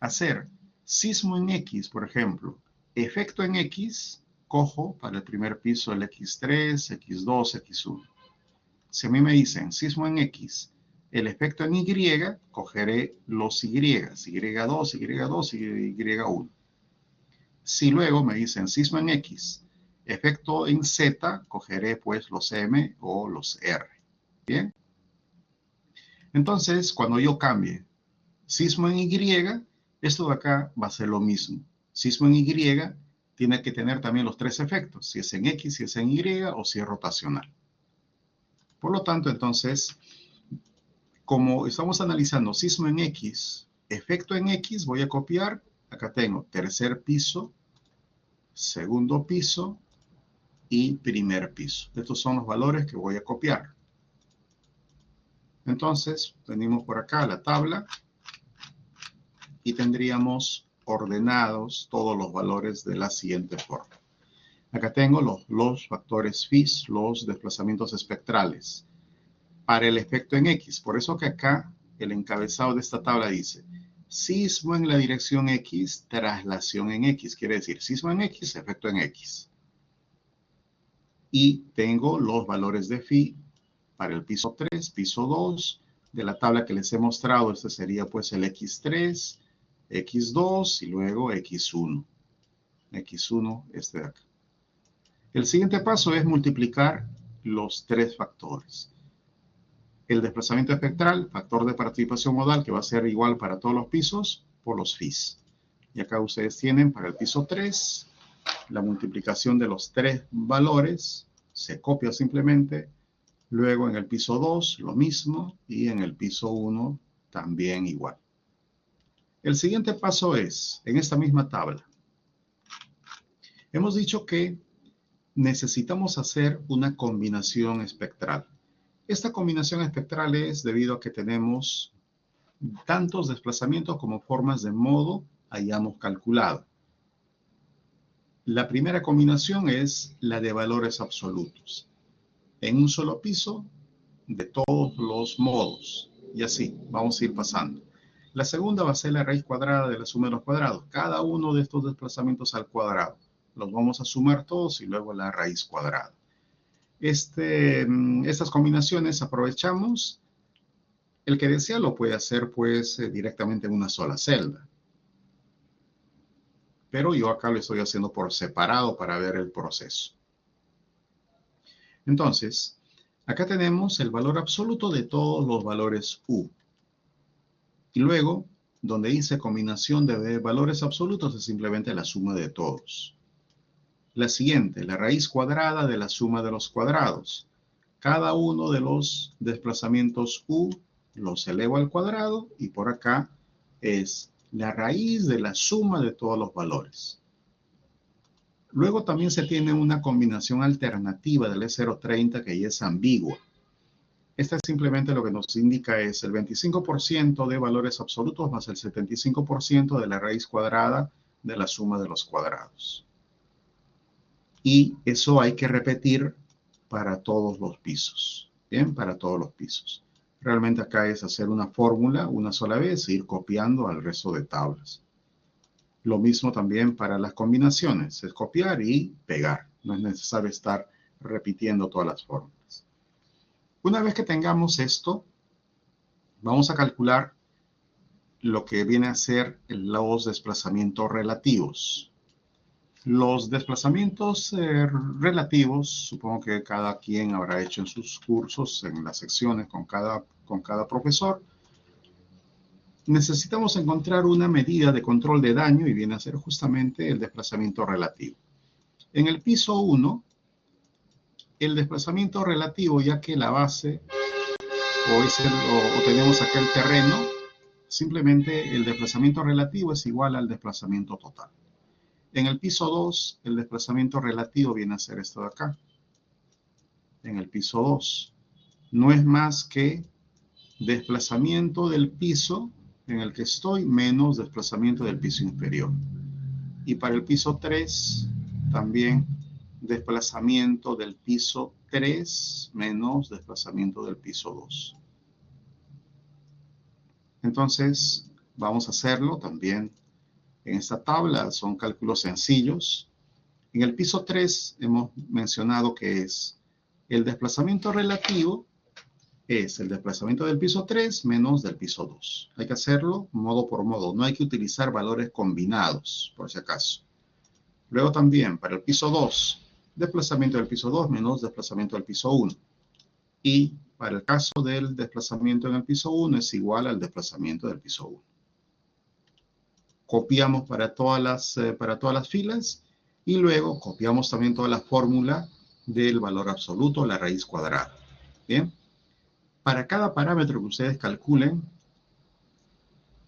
hacer sismo en X, por ejemplo, efecto en X, cojo para el primer piso el X3, X2, X1. Si a mí me dicen sismo en X, el efecto en Y, cogeré los Y, Y2, Y2 y Y1. Si luego me dicen sismo en X, efecto en Z, cogeré pues los M o los R. ¿Bien? Entonces, cuando yo cambie sismo en Y, esto de acá va a ser lo mismo. Sismo en Y tiene que tener también los tres efectos, si es en X, si es en Y o si es rotacional. Por lo tanto, entonces, como estamos analizando sismo en X, efecto en X, voy a copiar. Acá tengo tercer piso, segundo piso y primer piso. Estos son los valores que voy a copiar. Entonces, venimos por acá a la tabla y tendríamos ordenados todos los valores de la siguiente forma. Acá tengo los factores phi, los desplazamientos espectrales, para el efecto en X. Por eso que acá el encabezado de esta tabla dice, sismo en la dirección X, traslación en X. Quiere decir, sismo en X, efecto en X. Y tengo los valores de phi para el piso 3, piso 2. De la tabla que les he mostrado, este sería pues el X3, X2 y luego X1. X1, este de acá. El siguiente paso es multiplicar los tres factores. El desplazamiento espectral, factor de participación modal, que va a ser igual para todos los pisos, por los phis. Y acá ustedes tienen para el piso 3, la multiplicación de los tres valores, se copia simplemente. Luego en el piso 2, lo mismo, y en el piso 1, también igual. El siguiente paso es, en esta misma tabla, hemos dicho que necesitamos hacer una combinación espectral. Esta combinación espectral es debido a que tenemos tantos desplazamientos como formas de modo hayamos calculado. La primera combinación es la de valores absolutos. En un solo piso, de todos los modos. Y así, vamos a ir pasando. La segunda va a ser la raíz cuadrada de la suma de los cuadrados. Cada uno de estos desplazamientos al cuadrado. Los vamos a sumar todos y luego la raíz cuadrada. Estas combinaciones aprovechamos. El que desea lo puede hacer pues directamente en una sola celda. Pero yo acá lo estoy haciendo por separado para ver el proceso. Entonces, acá tenemos el valor absoluto de todos los valores U. Y luego donde dice combinación de valores absolutos, es simplemente la suma de todos. La siguiente, la raíz cuadrada de la suma de los cuadrados. Cada uno de los desplazamientos u los elevo al cuadrado y por acá es la raíz de la suma de todos los valores. Luego también se tiene una combinación alternativa del E030 que ya es ambigua. Esta simplemente lo que nos indica es el 25% de valores absolutos más el 75% de la raíz cuadrada de la suma de los cuadrados. Y eso hay que repetir para todos los pisos. Bien, para todos los pisos. Realmente acá es hacer una fórmula una sola vez e ir copiando al resto de tablas. Lo mismo también para las combinaciones, es copiar y pegar. No es necesario estar repitiendo todas las fórmulas. Una vez que tengamos esto, vamos a calcular lo que viene a ser los desplazamientos relativos. Los desplazamientos relativos, supongo que cada quien habrá hecho en sus cursos, en las secciones con cada profesor. Necesitamos encontrar una medida de control de daño y viene a ser justamente el desplazamiento relativo. En el piso 1, el desplazamiento relativo, ya que la base o tenemos acá el terreno, simplemente el desplazamiento relativo es igual al desplazamiento total. En el piso 2, el desplazamiento relativo viene a ser esto de acá. En el piso 2, no es más que desplazamiento del piso en el que estoy menos desplazamiento del piso inferior. Y para el piso 3, también desplazamiento del piso 3 menos desplazamiento del piso 2. Entonces, vamos a hacerlo también en esta tabla. Son cálculos sencillos. En el piso 3 hemos mencionado que es el desplazamiento relativo es el desplazamiento del piso 3 menos del piso 2. Hay que hacerlo modo por modo. No hay que utilizar valores combinados, por si acaso. Luego también, para el piso 2, desplazamiento del piso 2 menos desplazamiento del piso 1. Y para el caso del desplazamiento en el piso 1 es igual al desplazamiento del piso 1. Copiamos para todas las filas y luego copiamos también toda la fórmula del valor absoluto, la raíz cuadrada. Bien. Para cada parámetro que ustedes calculen,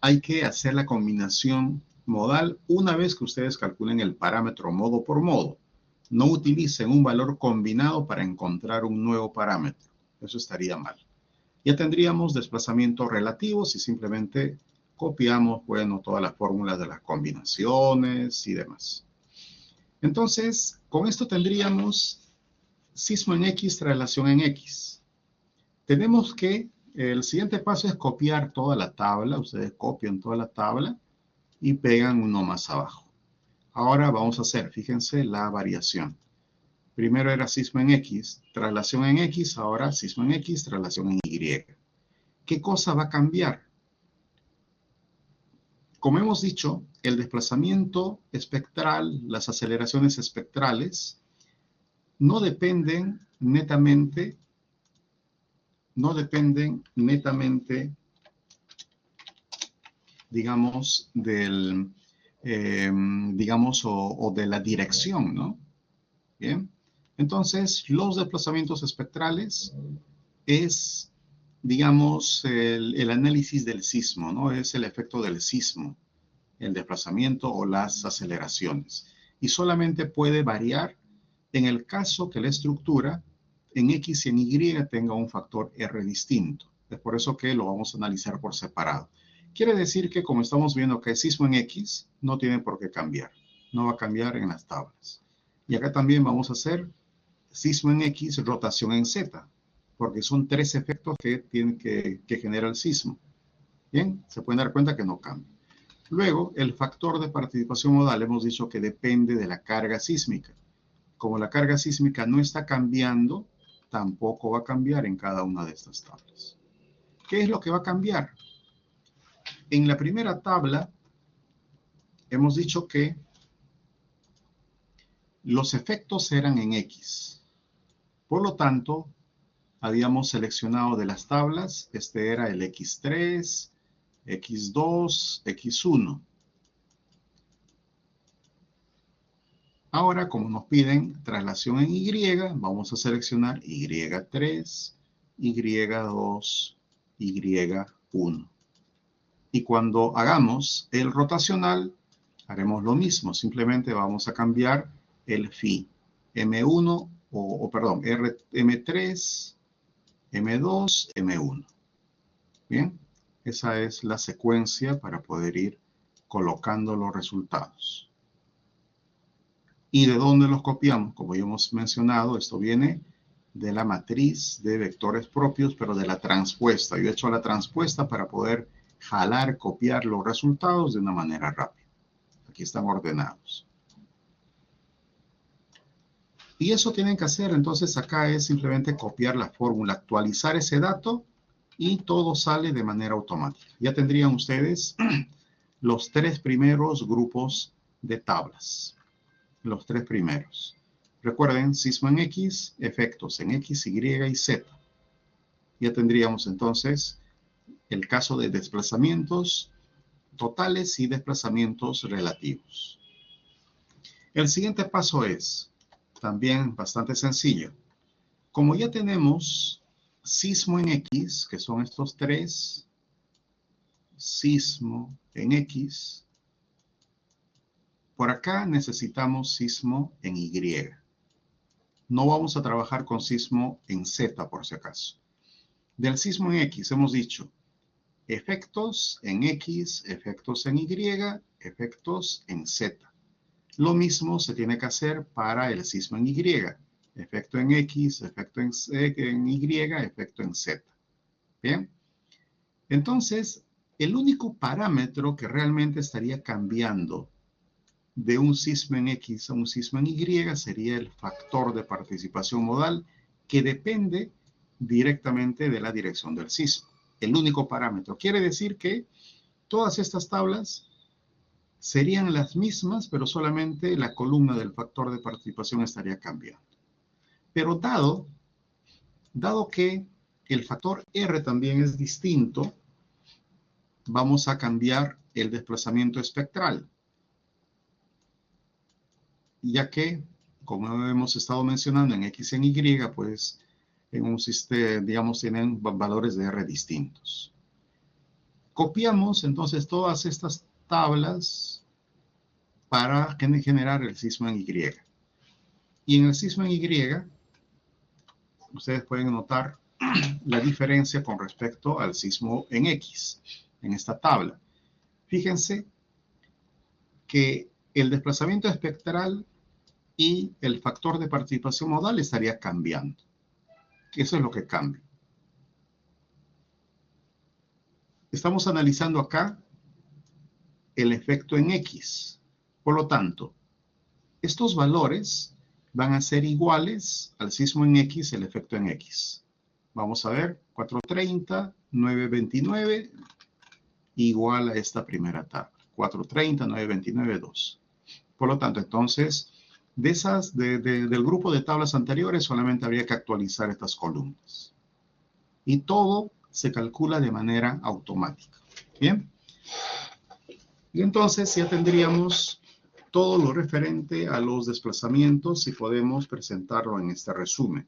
hay que hacer la combinación modal una vez que ustedes calculen el parámetro modo por modo. No utilicen un valor combinado para encontrar un nuevo parámetro. Eso estaría mal. Ya tendríamos desplazamientos relativos y simplemente copiamos, bueno, todas las fórmulas de las combinaciones y demás. Entonces, con esto tendríamos sismo en X, traslación en X. Tenemos que, el siguiente paso es copiar toda la tabla. Ustedes copian toda la tabla y pegan uno más abajo. Ahora vamos a hacer, fíjense, la variación. Primero era sismo en X, traslación en X, ahora sismo en X, traslación en Y. ¿Qué cosa va a cambiar? Como hemos dicho, el desplazamiento espectral, las aceleraciones espectrales, no dependen netamente, digamos, o de la dirección, ¿no? Bien. Entonces, los desplazamientos espectrales es, digamos, el análisis del sismo, ¿no? Es el efecto del sismo, el desplazamiento o las aceleraciones. Y solamente puede variar en el caso que la estructura en X y en Y tenga un factor R distinto. Es por eso que lo vamos a analizar por separado. Quiere decir que como estamos viendo que es sismo en X, no tiene por qué cambiar. No va a cambiar en las tablas. Y acá también vamos a hacer sismo en X, rotación en Z, porque son tres efectos que genera el sismo. Bien, se pueden dar cuenta que no cambia. Luego, el factor de participación modal hemos dicho que depende de la carga sísmica. Como la carga sísmica no está cambiando, tampoco va a cambiar en cada una de estas tablas. ¿Qué es lo que va a cambiar? En la primera tabla hemos dicho que los efectos eran en X. Por lo tanto, habíamos seleccionado de las tablas, este era el X3, x2, x1. Ahora, como nos piden traslación en Y, vamos a seleccionar Y3, Y2, Y1. Y cuando hagamos el rotacional, haremos lo mismo. Simplemente vamos a cambiar el phi. M1, perdón, M3, M2, M1. Bien, esa es la secuencia para poder ir colocando los resultados. ¿Y de dónde los copiamos? Como ya hemos mencionado, esto viene de la matriz de vectores propios, pero de la transpuesta. Yo he hecho la transpuesta para poder jalar, copiar los resultados de una manera rápida. Aquí están ordenados. Y eso tienen que hacer, entonces acá es simplemente copiar la fórmula, actualizar ese dato y todo sale de manera automática. Ya tendrían ustedes los 3 primeros grupos de tablas. Los 3 primeros. Recuerden, sismo en X, efectos en X, Y y Z. Ya tendríamos entonces el caso de desplazamientos totales y desplazamientos relativos. El siguiente paso es también bastante sencillo. Como ya tenemos sismo en X, que son estos 3, sismo en X, por acá necesitamos sismo en Y. No vamos a trabajar con sismo en Z por si acaso. Del sismo en X hemos dicho efectos en X, efectos en Y, efectos en Z. Lo mismo se tiene que hacer para el sismo en Y. Efecto en X, efecto en Y, efecto en Z. Bien. Entonces, el único parámetro que realmente estaría cambiando de un sismo en X a un sismo en Y sería el factor de participación modal, que depende directamente de la dirección del sismo. El único parámetro. Quiere decir que todas estas tablas serían las mismas, pero solamente la columna del factor de participación estaría cambiando. Pero dado que el factor R también es distinto, vamos a cambiar el desplazamiento espectral, ya que, como hemos estado mencionando en X y en Y, pues en un sistema, digamos, tienen valores de R distintos. Copiamos entonces todas estas tablas para generar el sismo en Y. Y en el sismo en Y, ustedes pueden notar la diferencia con respecto al sismo en X, en esta tabla. Fíjense que el desplazamiento espectral y el factor de participación modal estaría cambiando. Eso es lo que cambia. Estamos analizando acá el efecto en X. Por lo tanto, estos valores van a ser iguales al sismo en X, el efecto en X. Vamos a ver, 430, 929, igual a esta primera tabla. 430, 929, 2. Por lo tanto, entonces, del grupo de tablas anteriores solamente habría que actualizar estas columnas. Y todo se calcula de manera automática. ¿Bien? Y entonces ya tendríamos todo lo referente a los desplazamientos y podemos presentarlo en este resumen.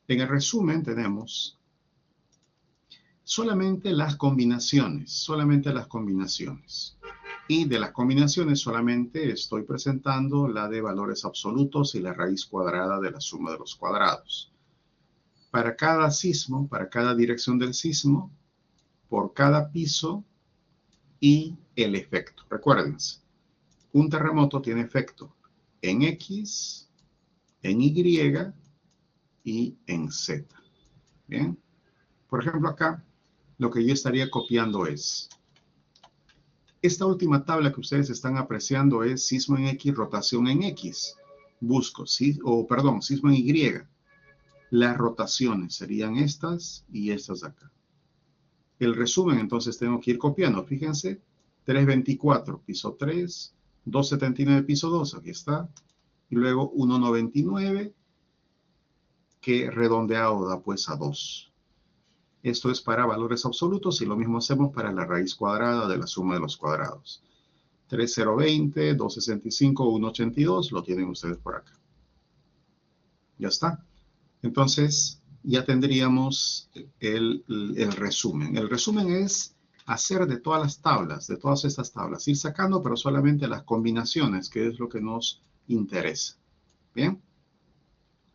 En el resumen tenemos solamente las combinaciones. Y de las combinaciones solamente estoy presentando la de valores absolutos y la raíz cuadrada de la suma de los cuadrados. Para cada sismo, para cada dirección del sismo, por cada piso y el efecto. Recuérdense, un terremoto tiene efecto en X, en Y y en Z. Bien. Por ejemplo, acá lo que yo estaría copiando es esta última tabla que ustedes están apreciando es sismo en X, rotación en X. Busco, sismo en Y. Las rotaciones serían estas y estas de acá. El resumen, entonces, tengo que ir copiando. Fíjense, 324, piso 3, 279, piso 2, aquí está. Y luego 199, que redondeado da pues a 2. Esto es para valores absolutos y lo mismo hacemos para la raíz cuadrada de la suma de los cuadrados. 3020, 265, 182, lo tienen ustedes por acá. Ya está. Entonces, ya tendríamos el resumen. El resumen es hacer de todas las tablas, de todas estas tablas, ir sacando, pero solamente las combinaciones, que es lo que nos interesa. ¿Bien?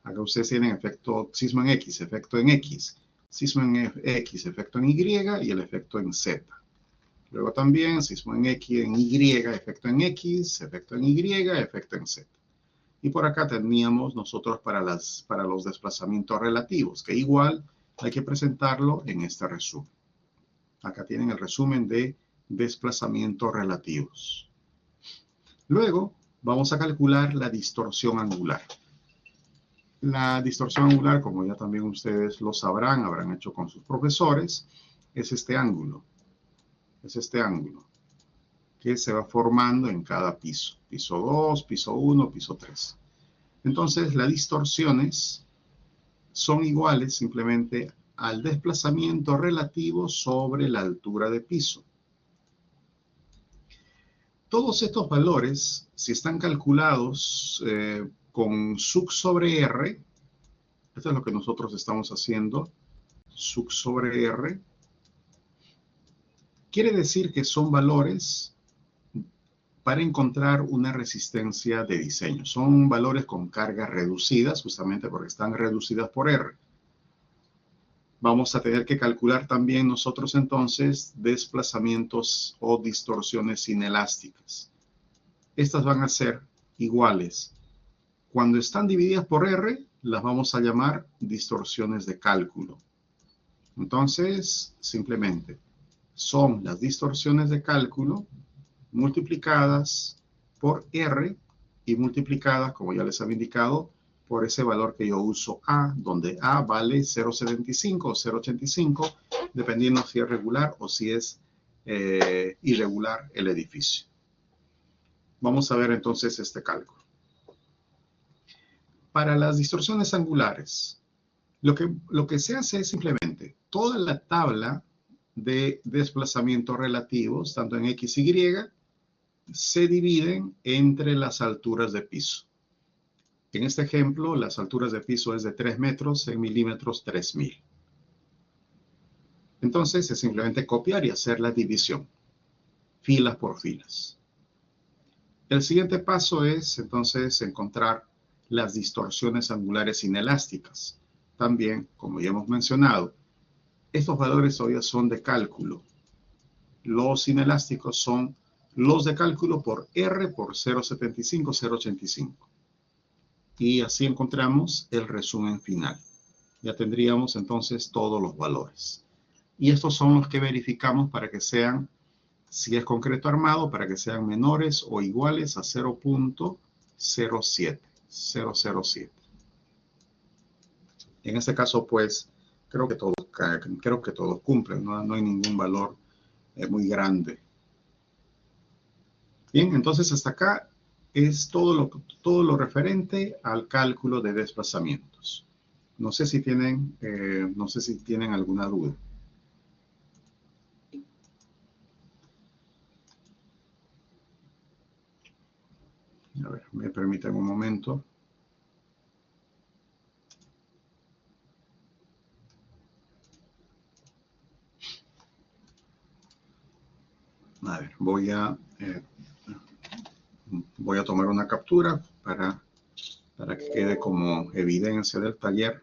Acá ustedes tienen efecto sismo en X, efecto en X, sismo en X, efecto en Y y el efecto en Z. Luego también sismo en X, en Y, efecto en X, efecto en Y, efecto en Z. Y por acá teníamos nosotros para los desplazamientos relativos, que igual hay que presentarlo en este resumen. Acá tienen el resumen de desplazamientos relativos. Luego vamos a calcular la distorsión angular. La distorsión angular, como ya también ustedes lo sabrán, habrán hecho con sus profesores, es este ángulo. Es este ángulo que se va formando en cada piso. Piso 2, piso 1, piso 3. Entonces, las distorsiones son iguales simplemente al desplazamiento relativo sobre la altura de piso. Todos estos valores, si están calculados con sub sobre R, esto es lo que nosotros estamos haciendo, sub sobre R, quiere decir que son valores para encontrar una resistencia de diseño. Son valores con cargas reducidas, justamente porque están reducidas por R. Vamos a tener que calcular también nosotros entonces desplazamientos o distorsiones inelásticas. Estas van a ser iguales. Cuando están divididas por R, las vamos a llamar distorsiones de cálculo. Entonces, simplemente, son las distorsiones de cálculo multiplicadas por R y multiplicadas, como ya les había indicado, por ese valor que yo uso A, donde A vale 0,75 o 0,85, dependiendo si es regular o si es irregular el edificio. Vamos a ver entonces este cálculo. Para las distorsiones angulares, lo que se hace es simplemente toda la tabla de desplazamientos relativos, tanto en X y Y, se dividen entre las alturas de piso. En este ejemplo, las alturas de piso es de 3 metros, en milímetros 3000. Entonces, es simplemente copiar y hacer la división, filas por filas. El siguiente paso es, entonces, encontrar las distorsiones angulares inelásticas. También, como ya hemos mencionado, estos valores todavía son de cálculo. Los inelásticos son los de cálculo por R por 0,75, 0,85. Y así encontramos el resumen final. Ya tendríamos entonces todos los valores. Y estos son los que verificamos para que sean, si es concreto armado, para que sean menores o iguales a 0.07, 007. En este caso, pues, creo que todos cumplen, no hay ningún valor muy grande. Bien, entonces hasta acá es todo lo referente al cálculo de desplazamientos. No sé si tienen alguna duda. A ver, me permiten un momento. A ver, voy a tomar una captura para que quede como evidencia del taller.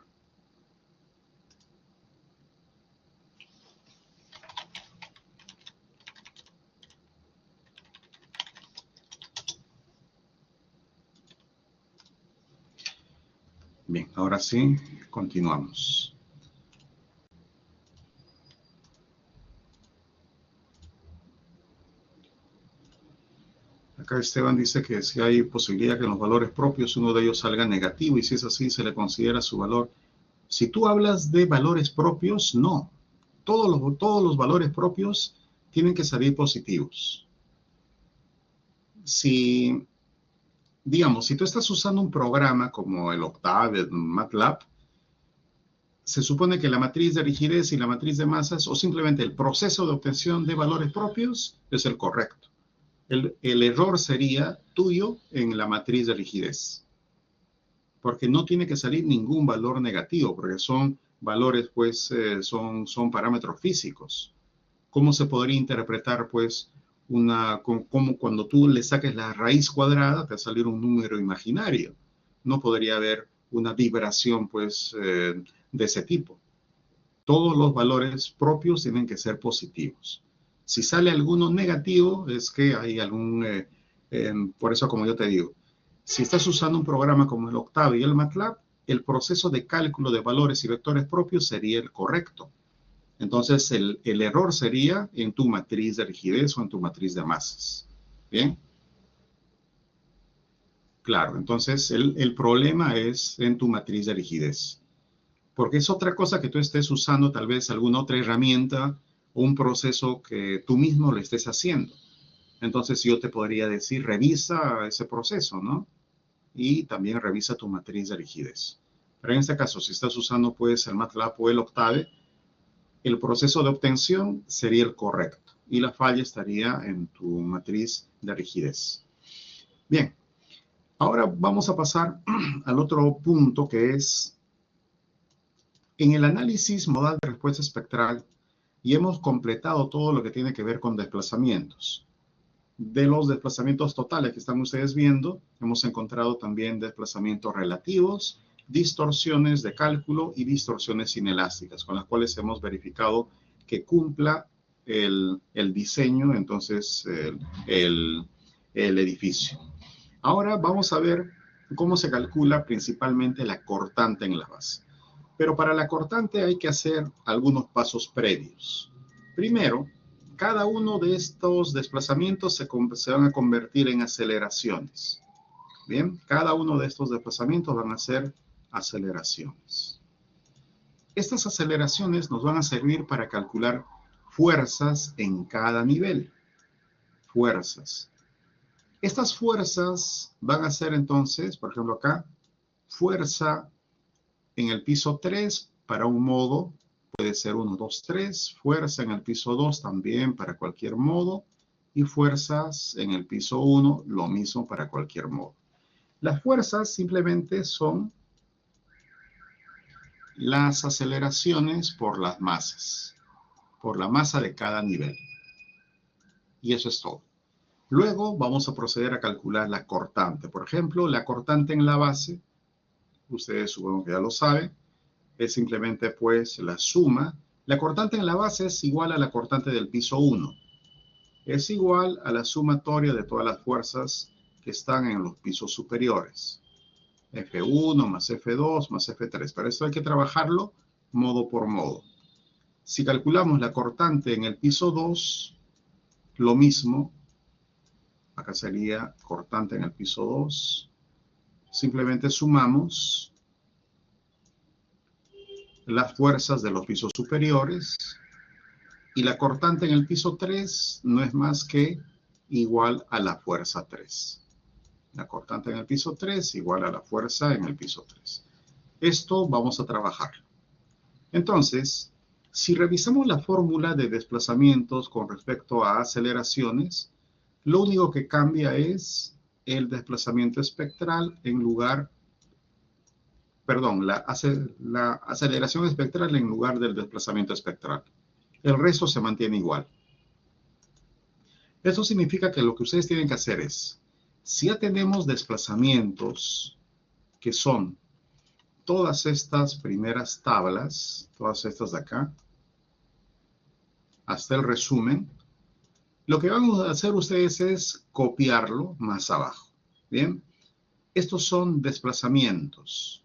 Bien, ahora sí, continuamos. Acá Esteban dice que si hay posibilidad que en los valores propios uno de ellos salga negativo y si es así se le considera su valor. Si tú hablas de valores propios, no. Todos los valores propios tienen que salir positivos. Si tú estás usando un programa como el Octave, el MATLAB, se supone que la matriz de rigidez y la matriz de masas, o simplemente el proceso de obtención de valores propios, es el correcto. El error sería tuyo en la matriz de rigidez, porque no tiene que salir ningún valor negativo, porque son valores, pues, son parámetros físicos. ¿Cómo se podría interpretar, pues, como cuando tú le saques la raíz cuadrada, te va a salir un número imaginario? No podría haber una vibración, pues, de ese tipo. Todos los valores propios tienen que ser positivos. Si sale alguno negativo, es que hay por eso, como yo te digo, si estás usando un programa como el Octave y el MATLAB, el proceso de cálculo de valores y vectores propios sería el correcto. Entonces, el error sería en tu matriz de rigidez o en tu matriz de masas. ¿Bien? Claro, entonces el problema es en tu matriz de rigidez. Porque es otra cosa que tú estés usando tal vez alguna otra herramienta o un proceso que tú mismo lo estés haciendo. Entonces yo te podría decir, revisa ese proceso, ¿no? Y también revisa tu matriz de rigidez. Pero en este caso, si estás usando pues el MATLAB o el Octave, el proceso de obtención sería el correcto y la falla estaría en tu matriz de rigidez. Bien, ahora vamos a pasar al otro punto que es en el análisis modal de respuesta espectral y hemos completado todo lo que tiene que ver con desplazamientos. De los desplazamientos totales que están ustedes viendo, hemos encontrado también desplazamientos relativos, distorsiones de cálculo y distorsiones inelásticas, con las cuales hemos verificado que cumpla el diseño, entonces el edificio. Ahora vamos a ver cómo se calcula principalmente la cortante en la base. Pero para la cortante hay que hacer algunos pasos previos. Primero, cada uno de estos desplazamientos se van a convertir en aceleraciones. Bien, cada uno de estos desplazamientos van a ser aceleraciones. Estas aceleraciones nos van a servir para calcular fuerzas en cada nivel. Fuerzas. Estas fuerzas van a ser entonces, por ejemplo acá, fuerza en el piso 3 para un modo, puede ser 1, 2, 3, fuerza en el piso 2 también para cualquier modo, y fuerzas en el piso 1, lo mismo para cualquier modo. Las fuerzas simplemente son las aceleraciones por las masas, por la masa de cada nivel. Y eso es todo. Luego vamos a proceder a calcular la cortante. Por ejemplo, la cortante en la base, ustedes supongo que ya lo saben, es simplemente pues la suma. La cortante en la base es igual a la cortante del piso 1. Es igual a la sumatoria de todas las fuerzas que están en los pisos superiores. F1 más F2 más F3. Para esto hay que trabajarlo modo por modo. Si calculamos la cortante en el piso 2, lo mismo. Acá sería cortante en el piso 2. Simplemente sumamos las fuerzas de los pisos superiores y la cortante en el piso 3 no es más que igual a la fuerza 3. La cortante en el piso 3 igual a la fuerza en el piso 3. Esto vamos a trabajar. Entonces, si revisamos la fórmula de desplazamientos con respecto a aceleraciones, lo único que cambia es el desplazamiento espectral en lugar, perdón, la aceleración espectral en lugar del desplazamiento espectral. El resto se mantiene igual. Eso significa que lo que ustedes tienen que hacer es, si ya tenemos desplazamientos que son todas estas primeras tablas, todas estas de acá, hasta el resumen, lo que van a hacer ustedes es copiarlo más abajo. Bien, estos son desplazamientos.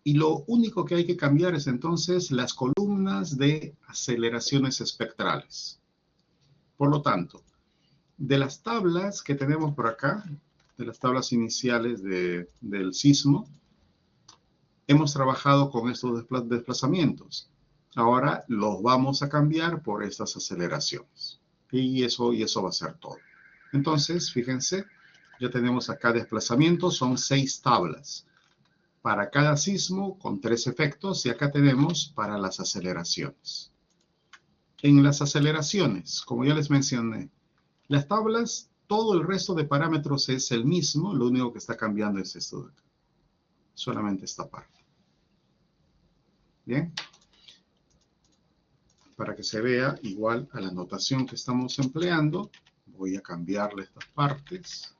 Y lo único que hay que cambiar es entonces las columnas de aceleraciones espectrales. Por lo tanto, de las tablas que tenemos por acá, de las tablas iniciales del sismo, hemos trabajado con estos desplazamientos. Ahora los vamos a cambiar por estas aceleraciones. Y eso va a ser todo. Entonces, fíjense, ya tenemos acá desplazamientos, son 6 tablas. para cada sismo con 3 efectos, y acá tenemos para las aceleraciones. En las aceleraciones, como ya les mencioné, las tablas, todo el resto de parámetros es el mismo, lo único que está cambiando es esto de acá, solamente esta parte. Bien, para que se vea igual a la notación que estamos empleando, voy a cambiarle estas partes.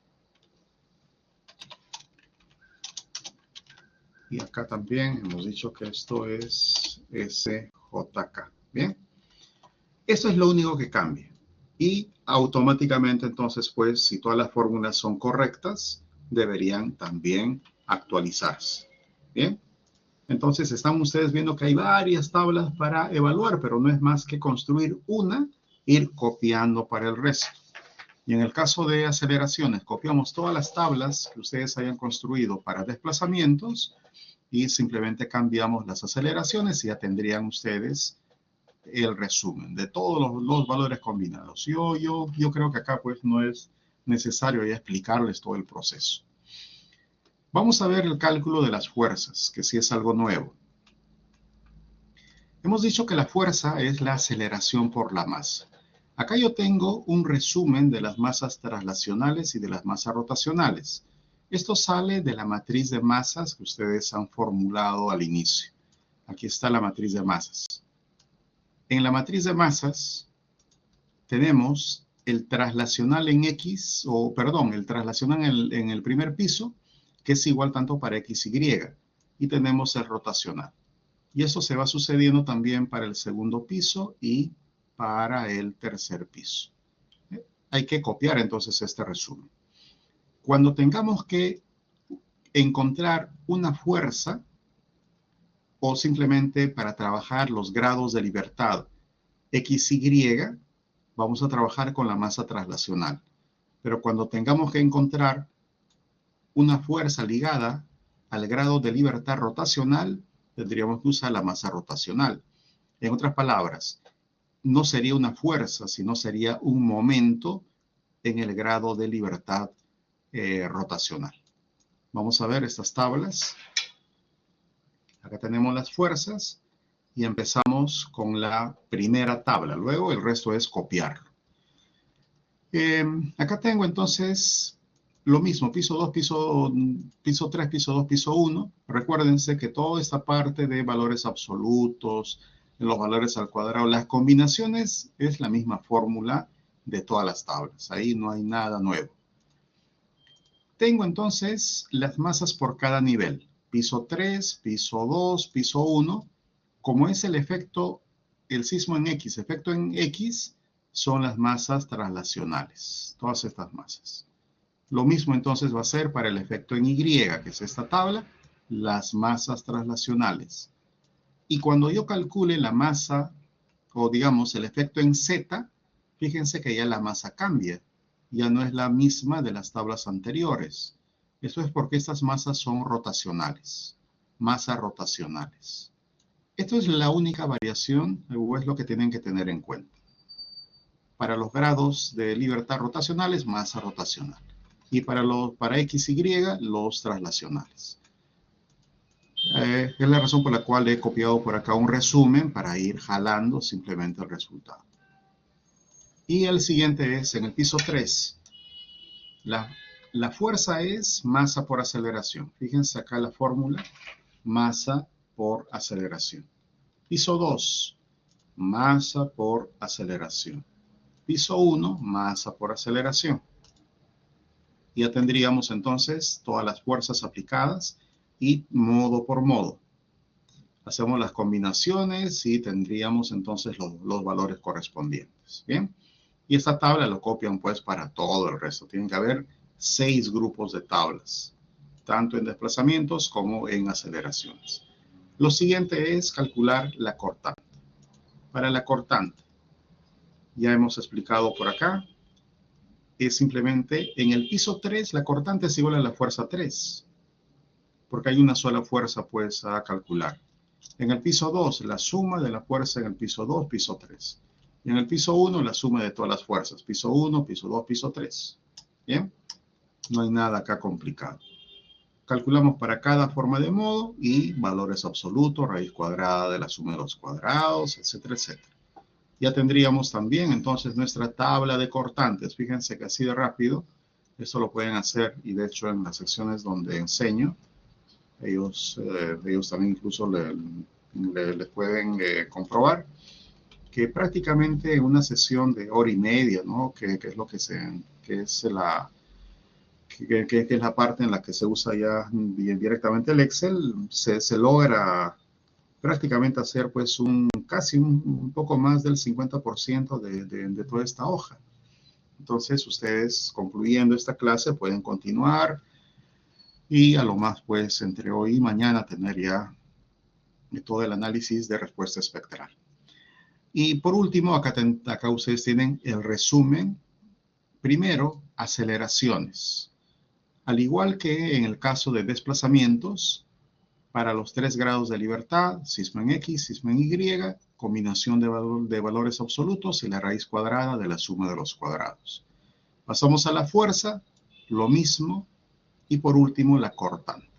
Y acá también hemos dicho que esto es SJK. Bien, eso es lo único que cambia. Y automáticamente entonces, pues, si todas las fórmulas son correctas, deberían también actualizarse. Bien, entonces están ustedes viendo que hay varias tablas para evaluar, pero no es más que construir una, ir copiando para el resto. Y en el caso de aceleraciones, copiamos todas las tablas que ustedes hayan construido para desplazamientos y simplemente cambiamos las aceleraciones y ya tendrían ustedes el resumen de todos los valores combinados. Yo creo que acá pues no es necesario ya explicarles todo el proceso. Vamos a ver el cálculo de las fuerzas, que sí es algo nuevo. Hemos dicho que la fuerza es la aceleración por la masa. Acá yo tengo un resumen de las masas traslacionales y de las masas rotacionales. Esto sale de la matriz de masas que ustedes han formulado al inicio. Aquí está la matriz de masas. En la matriz de masas tenemos el traslacional en X, el traslacional en el primer piso, que es igual tanto para X y Y. Y tenemos el rotacional. Y eso se va sucediendo también para el segundo piso y para el tercer piso. Hay que copiar entonces este resumen. Cuando tengamos que encontrar una fuerza, o simplemente para trabajar los grados de libertad X, Y, vamos a trabajar con la masa traslacional. Pero cuando tengamos que encontrar una fuerza ligada al grado de libertad rotacional, tendríamos que usar la masa rotacional. En otras palabras, no sería una fuerza, sino sería un momento en el grado de libertad rotacional. Vamos a ver estas tablas. Acá tenemos las fuerzas y empezamos con la primera tabla. Luego el resto es copiarlo. Acá tengo entonces lo mismo, piso 2, piso 3, piso 2, piso 1. Recuérdense que toda esta parte de valores absolutos, los valores al cuadrado, las combinaciones es la misma fórmula de todas las tablas. Ahí no hay nada nuevo. Tengo entonces las masas por cada nivel. Piso 3, piso 2, piso 1. Como es el efecto, el sismo en X, efecto en X, son las masas traslacionales. Todas estas masas. Lo mismo entonces va a ser para el efecto en Y, que es esta tabla, las masas traslacionales. Y cuando yo calcule la masa, o digamos el efecto en Z, fíjense que ya la masa cambia. Ya no es la misma de las tablas anteriores. Esto es porque estas masas son rotacionales. Masas rotacionales. Esto es la única variación, o es lo que tienen que tener en cuenta. Para los grados de libertad rotacionales, masa rotacional. Y para X y Y, los traslacionales. Es la razón por la cual he copiado por acá un resumen para ir jalando simplemente el resultado. Y el siguiente es en el piso 3. La fuerza es masa por aceleración. Fíjense acá la fórmula, masa por aceleración. Piso 2, masa por aceleración. Piso 1, masa por aceleración. Ya tendríamos entonces todas las fuerzas aplicadas y modo por modo. Hacemos las combinaciones y tendríamos entonces los valores correspondientes. Bien. Y esta tabla lo copian pues para todo el resto. Tienen que haber 6 grupos de tablas, tanto en desplazamientos como en aceleraciones. Lo siguiente es calcular la cortante. Para la cortante, ya hemos explicado por acá, es simplemente en el piso 3 la cortante es igual a la fuerza 3, porque hay una sola fuerza pues a calcular. En el piso 2, la suma de la fuerza en el piso 2, piso 3. Y en el piso 1, la suma de todas las fuerzas. Piso 1, piso 2, piso 3. ¿Bien? No hay nada acá complicado. Calculamos para cada forma de modo y valores absolutos, raíz cuadrada de la suma de los cuadrados, etcétera, etcétera. Ya tendríamos también entonces nuestra tabla de cortantes. Fíjense que así de rápido, eso lo pueden hacer, y de hecho en las secciones donde enseño, ellos también incluso les pueden comprobar que prácticamente en una sesión de hora y media, ¿no? que es lo que es la parte en la que se usa ya directamente el Excel, se logra prácticamente hacer pues casi un poco más del 50% de toda esta hoja. Entonces ustedes, concluyendo esta clase, pueden continuar y a lo más pues entre hoy y mañana tener ya todo el análisis de respuesta espectral. Y por último, acá ustedes tienen el resumen. Primero, aceleraciones. Al igual que en el caso de desplazamientos, para los 3 grados de libertad, cisma en X, cisma en Y, combinación de valores absolutos y la raíz cuadrada de la suma de los cuadrados. Pasamos a la fuerza, lo mismo, y por último la cortante.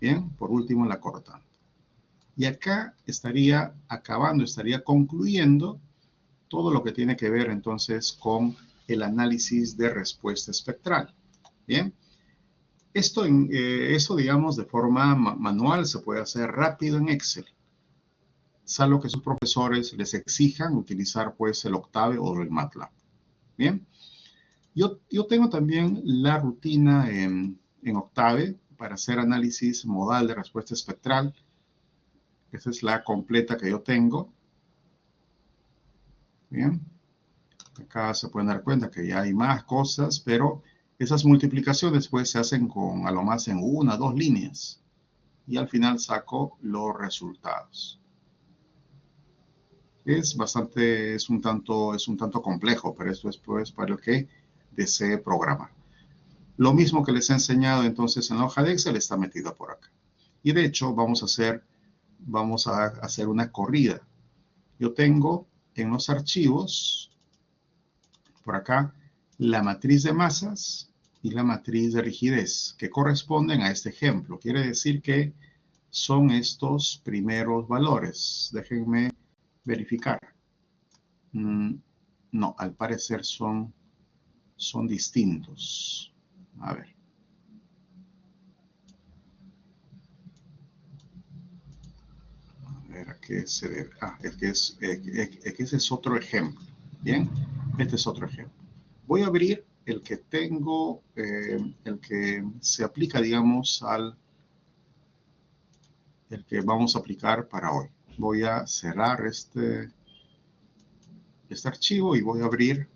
Bien, por último la cortante. Y acá estaría acabando, estaría concluyendo todo lo que tiene que ver entonces con el análisis de respuesta espectral. Bien. Esto, digamos, de forma manual se puede hacer rápido en Excel, salvo que sus profesores les exijan utilizar, pues, el Octave o el MATLAB. Bien. Yo tengo también la rutina en Octave para hacer análisis modal de respuesta espectral. Esa es la completa que yo tengo. Bien. Acá se pueden dar cuenta que ya hay más cosas, pero esas multiplicaciones pues se hacen a lo más en 1 o 2 líneas. Y al final saco los resultados. Es un tanto complejo, pero esto es pues para el que desee programar. Lo mismo que les he enseñado entonces en la hoja de Excel está metido por acá. Y de hecho vamos a hacer una corrida. Yo tengo en los archivos, por acá, la matriz de masas y la matriz de rigidez, que corresponden a este ejemplo. Quiere decir que son estos primeros valores. Déjenme verificar. No, al parecer son distintos. A ver. A ver, ¿a qué se debe? Es que ese es otro ejemplo. Bien, este es otro ejemplo. Voy a abrir el que tengo, el que se aplica, digamos, el que vamos a aplicar para hoy. Voy a cerrar este archivo y voy a abrir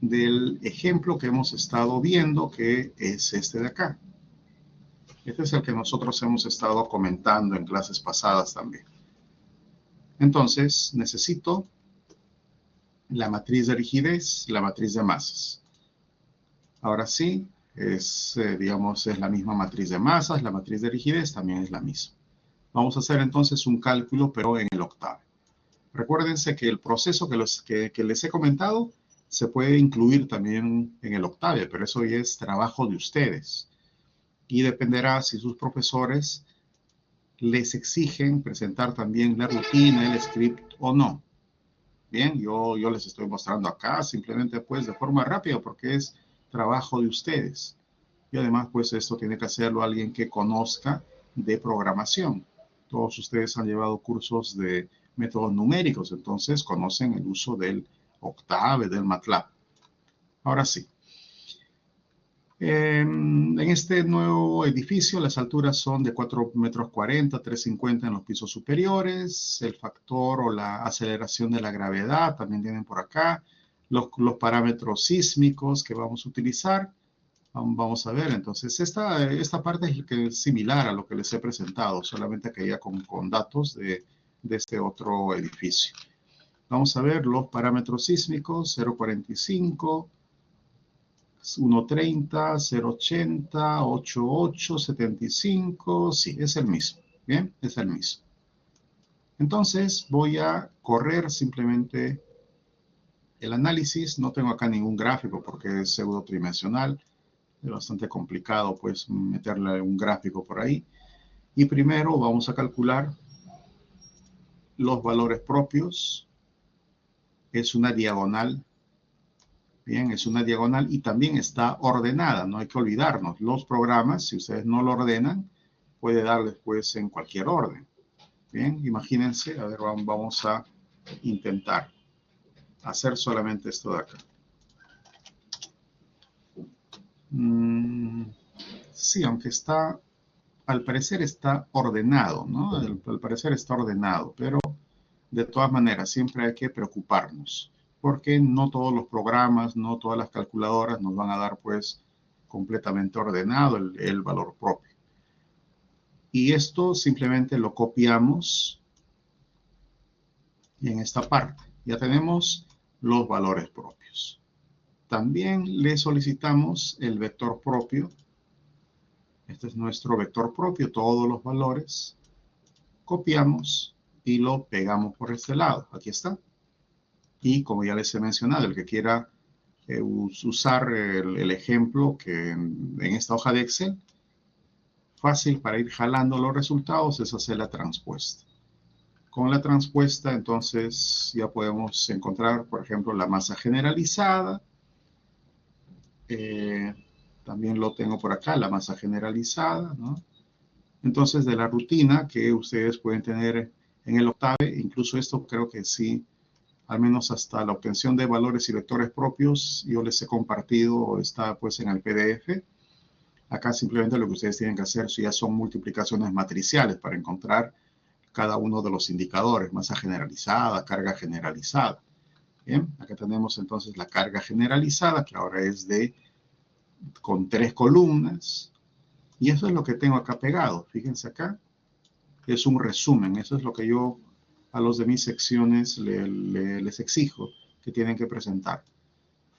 del ejemplo que hemos estado viendo, que es este de acá. Este es el que nosotros hemos estado comentando en clases pasadas también. Entonces, necesito la matriz de rigidez, la matriz de masas. Ahora sí, digamos, es la misma matriz de masas, la matriz de rigidez también es la misma. Vamos a hacer entonces un cálculo, pero en el Octave. Recuérdense que el proceso que les he comentado se puede incluir también en el Octave, pero eso ya es trabajo de ustedes. Y dependerá si sus profesores les exigen presentar también la rutina, el script o no. Bien, yo les estoy mostrando acá simplemente pues de forma rápida porque es trabajo de ustedes. Y además pues esto tiene que hacerlo alguien que conozca de programación. Todos ustedes han llevado cursos de métodos numéricos, entonces conocen el uso del Octave, del MATLAB. Ahora sí. En este nuevo edificio las alturas son de 4,40 metros, 3,50 en los pisos superiores. El factor o la aceleración de la gravedad también tienen por acá. Los parámetros sísmicos que vamos a utilizar. Vamos a ver, entonces esta parte es similar a lo que les he presentado, solamente que ya con datos de este otro edificio. Vamos a ver los parámetros sísmicos, 0,45, 1,30, 0,80, 8,8, 75, sí, es el mismo, ¿bien? Es el mismo. Entonces voy a correr simplemente el análisis, no tengo acá ningún gráfico porque es pseudo tridimensional. Es bastante complicado, pues, meterle un gráfico por ahí. Y primero vamos a calcular los valores propios. Es una diagonal. Bien, es una diagonal y también está ordenada. No hay que olvidarnos. Los programas, si ustedes no lo ordenan, puede darles, pues, en cualquier orden. Bien, imagínense. A ver, vamos a intentar hacer solamente esto de acá. Sí, aunque está, al parecer está ordenado, ¿no? Al parecer está ordenado, pero de todas maneras siempre hay que preocuparnos, porque no todos los programas, no todas las calculadoras nos van a dar, pues, completamente ordenado el valor propio. Y esto simplemente lo copiamos en esta parte. Ya tenemos los valores propios. También le solicitamos el vector propio. Este es nuestro vector propio, todos los valores. Copiamos y lo pegamos por este lado. Aquí está. Y como ya les he mencionado, el que quiera usar el ejemplo que en esta hoja de Excel, fácil para ir jalando los resultados es hacer la transpuesta. Con la transpuesta, entonces, ya podemos encontrar, por ejemplo, la masa generalizada. También lo tengo por acá, la masa generalizada, ¿no? Entonces, de la rutina que ustedes pueden tener en el Octave, incluso esto creo que sí, al menos hasta la obtención de valores y vectores propios, yo les he compartido, está pues en el PDF. Acá simplemente lo que ustedes tienen que hacer ya son multiplicaciones matriciales para encontrar cada uno de los indicadores, masa generalizada, carga generalizada. Bien, acá tenemos entonces la carga generalizada, que ahora es con 3 columnas. Y eso es lo que tengo acá pegado. Fíjense acá. Es un resumen. Eso es lo que yo a los de mis secciones les exijo que tienen que presentar.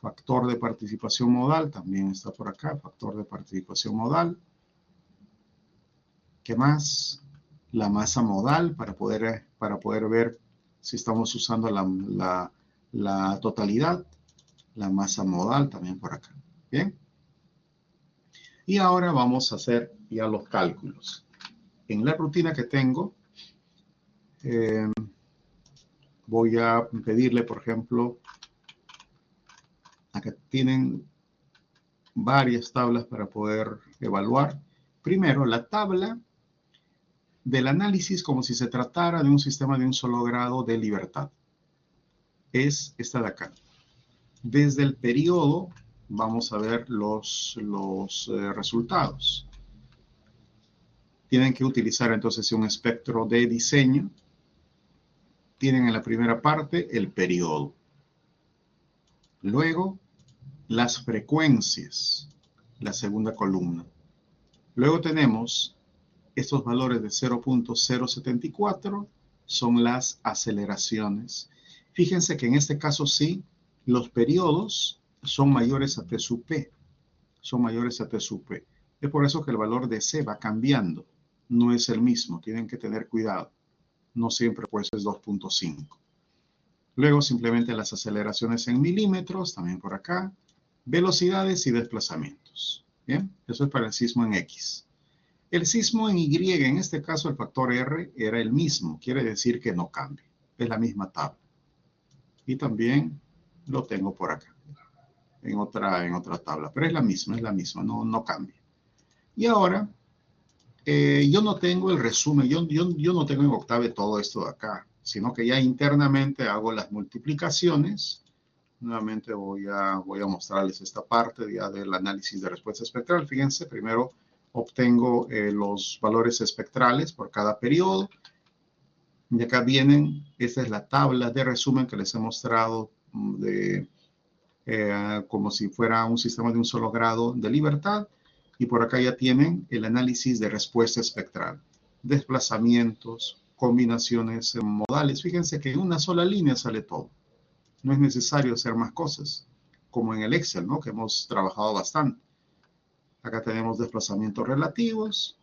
Factor de participación modal también está por acá. Factor de participación modal. ¿Qué más? La masa modal para poder ver si estamos usando la totalidad. La masa modal también por acá. Bien. Y ahora vamos a hacer ya los cálculos. En la rutina que tengo, voy a pedirle, por ejemplo, acá tienen varias tablas para poder evaluar. Primero, la tabla del análisis como si se tratara de un sistema de un solo grado de libertad. Es esta de acá. Desde el periodo vamos a ver los resultados. Tienen que utilizar entonces un espectro de diseño. Tienen en la primera parte el periodo. Luego, las frecuencias, la segunda columna. Luego tenemos estos valores de 0.074, son las aceleraciones. Fíjense que en este caso sí, los periodos son mayores a T sub P. Son mayores a T sub P. Es por eso que el valor de C va cambiando. No es el mismo, tienen que tener cuidado. No siempre pues es 2.5. Luego simplemente las aceleraciones en milímetros, también por acá. Velocidades y desplazamientos. Bien, eso es para el sismo en X. El sismo en Y, en este caso el factor R era el mismo. Quiere decir que no cambia. Es la misma tabla. Y también lo tengo por acá. En otra tabla. Pero es la misma, no cambia. Y ahora, yo no tengo el resumen, yo no tengo en Octave todo esto de acá, sino que ya internamente hago las multiplicaciones. Nuevamente voy a mostrarles esta parte ya del análisis de respuesta espectral. Fíjense, primero obtengo los valores espectrales por cada periodo. Y acá vienen, esta es la tabla de resumen que les he mostrado como si fuera un sistema de un solo grado de libertad. Y por acá ya tienen el análisis de respuesta espectral. Desplazamientos, combinaciones modales. Fíjense que en una sola línea sale todo. No es necesario hacer más cosas, como en el Excel, ¿no? Que hemos trabajado bastante. Acá tenemos desplazamientos relativos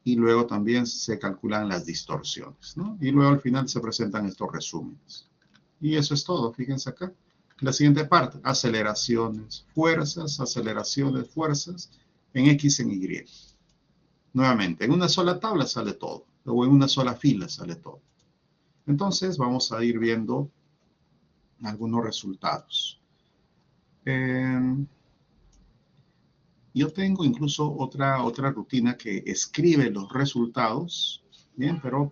y luego también se calculan las distorsiones, ¿no? Y luego al final se presentan estos resúmenes. Y eso es todo, fíjense acá. la siguiente parte, aceleraciones, fuerzas, en X, en Y. Nuevamente, en una sola tabla sale todo, o en una sola fila sale todo. Entonces, vamos a ir viendo algunos resultados. Yo tengo incluso otra rutina que escribe los resultados, bien, pero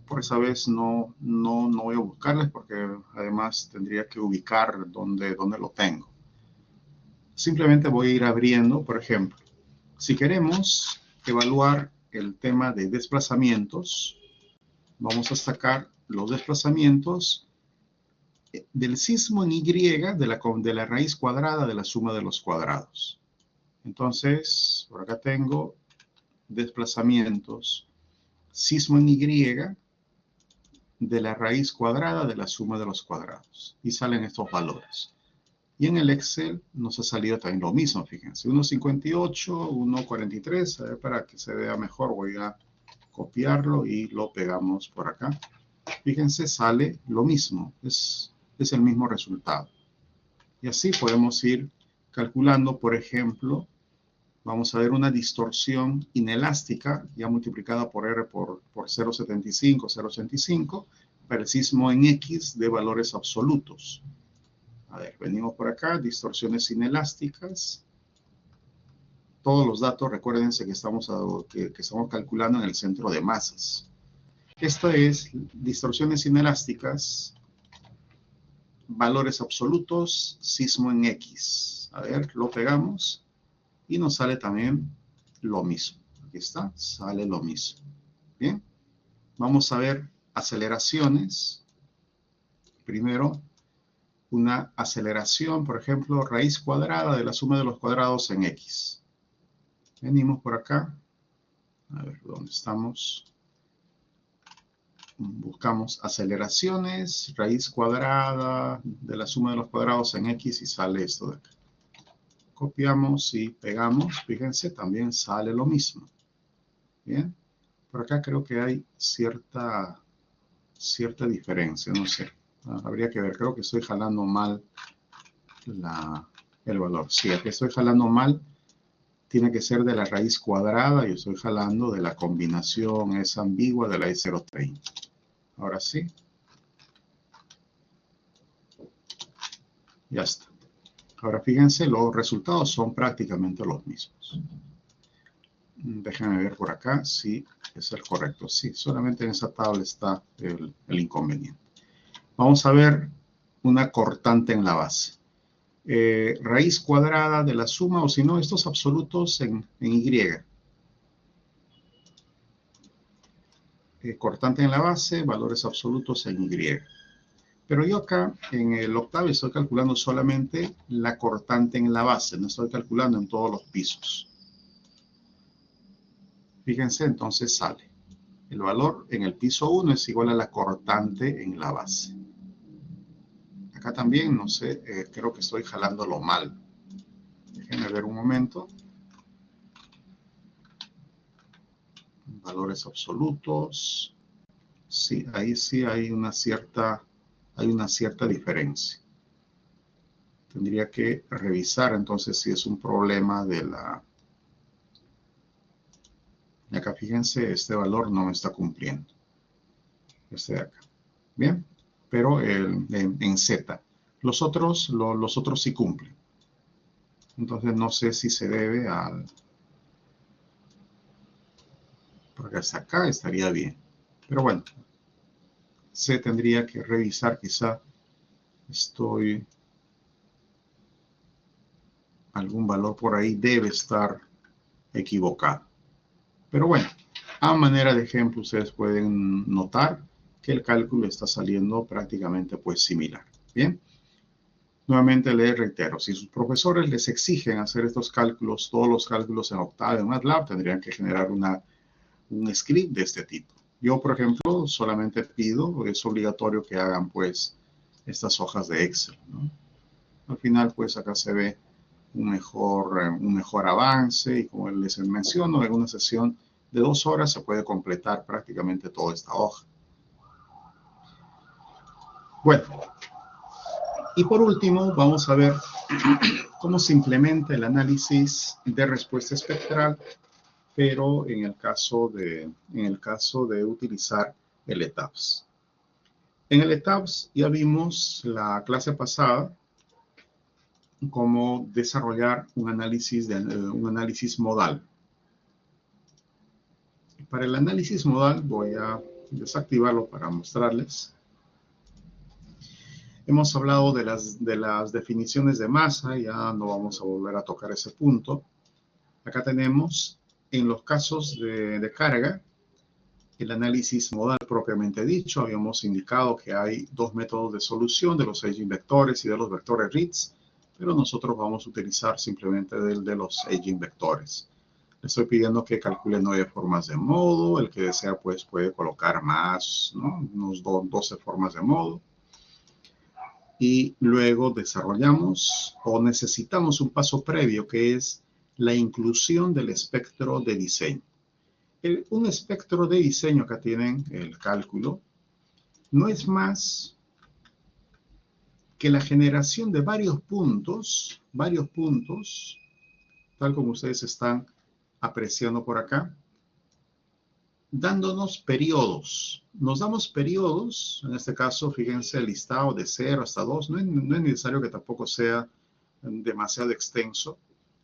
por esa vez no voy a buscarles porque además tendría que ubicar dónde lo tengo. Simplemente voy a ir abriendo, por ejemplo, si queremos evaluar el tema de desplazamientos, vamos a sacar los desplazamientos del sismo en Y de la raíz cuadrada de la suma de los cuadrados. Entonces, por acá tengo desplazamientos sismo en Y de la raíz cuadrada de la suma de los cuadrados. Y salen estos valores. Y en el Excel nos ha salido también lo mismo, fíjense. 1.58, 1.43. A ver, para que se vea mejor voy a copiarlo y lo pegamos por acá. Fíjense, sale lo mismo. Es el mismo resultado. Y así podemos ir calculando, por ejemplo, vamos a ver una distorsión inelástica, ya multiplicada por R por 0.75, 0.85, para el sismo en X de valores absolutos. A ver, venimos por acá, distorsiones inelásticas. Todos los datos, recuérdense que estamos calculando en el centro de masas. Esta es distorsiones inelásticas, valores absolutos, sismo en X. A ver, lo pegamos y nos sale también lo mismo. Aquí está, sale lo mismo. Bien, vamos a ver aceleraciones. Primero, una aceleración, por ejemplo, raíz cuadrada de la suma de los cuadrados en X. Venimos por acá. A ver, ¿dónde estamos? Buscamos aceleraciones, raíz cuadrada de la suma de los cuadrados en X y sale esto de acá. Copiamos y pegamos. Fíjense, también sale lo mismo. Bien. Por acá creo que hay cierta diferencia, no sé. Habría que ver, creo que estoy jalando mal el valor. Sí, aquí estoy jalando mal. Tiene que ser de la raíz cuadrada. Yo estoy jalando de la combinación esa ambigua de la I030. Ahora sí. Ya está. Ahora fíjense, los resultados son prácticamente los mismos. Déjenme ver por acá si es el correcto. Sí, solamente en esa tabla está el inconveniente. Vamos a ver una cortante en la base. Raíz cuadrada de la suma, o si no, estos absolutos en Y. Cortante en la base, valores absolutos en Y. Pero yo acá, en el octavo, estoy calculando solamente la cortante en la base. No estoy calculando en todos los pisos. Fíjense, entonces sale. El valor en el piso 1 es igual a la cortante en la base. Acá también, no sé, creo que estoy jalándolo mal. Déjenme ver un momento. Valores absolutos. Sí, ahí sí hay una cierta diferencia. Tendría que revisar entonces si es un problema de la... Y acá fíjense, este valor no me está cumpliendo. Este de acá. Bien, pero en Z. Los otros sí cumplen. Entonces no sé si se debe al... Porque hasta acá estaría bien. Pero bueno, se tendría que revisar, quizá algún valor por ahí debe estar equivocado. Pero bueno, a manera de ejemplo ustedes pueden notar que el cálculo está saliendo prácticamente pues similar. Bien, nuevamente les reitero, si sus profesores les exigen hacer estos cálculos, todos los cálculos en Octave o MATLAB, tendrían que generar un script de este tipo. Yo, por ejemplo, solamente pido, es obligatorio que hagan pues estas hojas de Excel, ¿no? Al final pues acá se ve un mejor avance y como les menciono, en una sesión de 2 horas se puede completar prácticamente toda esta hoja. Bueno, Y por último, vamos a ver cómo se implementa el análisis de respuesta espectral, pero en el caso de utilizar el ETABS. En el ETABS ya vimos la clase pasada cómo desarrollar un análisis modal. Para el análisis modal voy a desactivarlo para mostrarles. Hemos hablado de las definiciones de masa, ya no vamos a volver a tocar ese punto. Acá tenemos, en los casos de carga, el análisis modal propiamente dicho. Habíamos indicado que hay dos métodos de solución, de los aging vectores y de los vectores Ritz, pero nosotros vamos a utilizar simplemente el de los aging vectores. Le estoy pidiendo que calcule 9 formas de modo. El que desea pues puede colocar más, ¿no? Unos 12 formas de modo. Y luego desarrollamos o necesitamos un paso previo que es la inclusión del espectro de diseño. Un espectro de diseño, acá tienen el cálculo, no es más que la generación de varios puntos, tal como ustedes están apreciando por acá, dándonos periodos. Nos damos periodos, en este caso, fíjense, el listado de 0 hasta 2, no es necesario que tampoco sea demasiado extenso,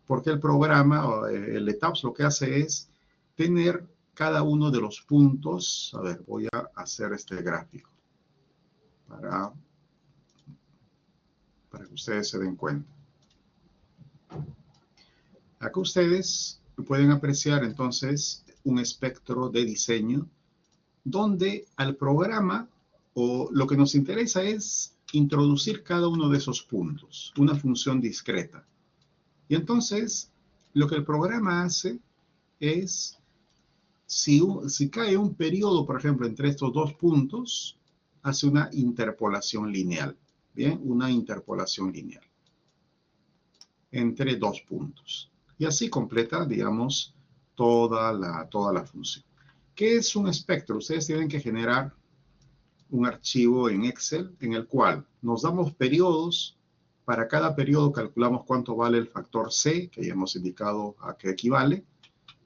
porque el programa, el ETABS, lo que hace es tener cada uno de los puntos. A ver, voy a hacer este gráfico para que ustedes se den cuenta. Acá ustedes pueden apreciar entonces un espectro de diseño donde al programa, o lo que nos interesa es introducir cada uno de esos puntos, una función discreta. Y entonces lo que el programa hace es, si cae un periodo, por ejemplo, entre estos dos puntos, hace una interpolación lineal. Bien, una interpolación lineal entre dos puntos. Y así completa, digamos, toda la función. ¿Qué es un espectro? Ustedes tienen que generar un archivo en Excel en el cual nos damos periodos. Para cada periodo calculamos cuánto vale el factor C, que ya hemos indicado a qué equivale.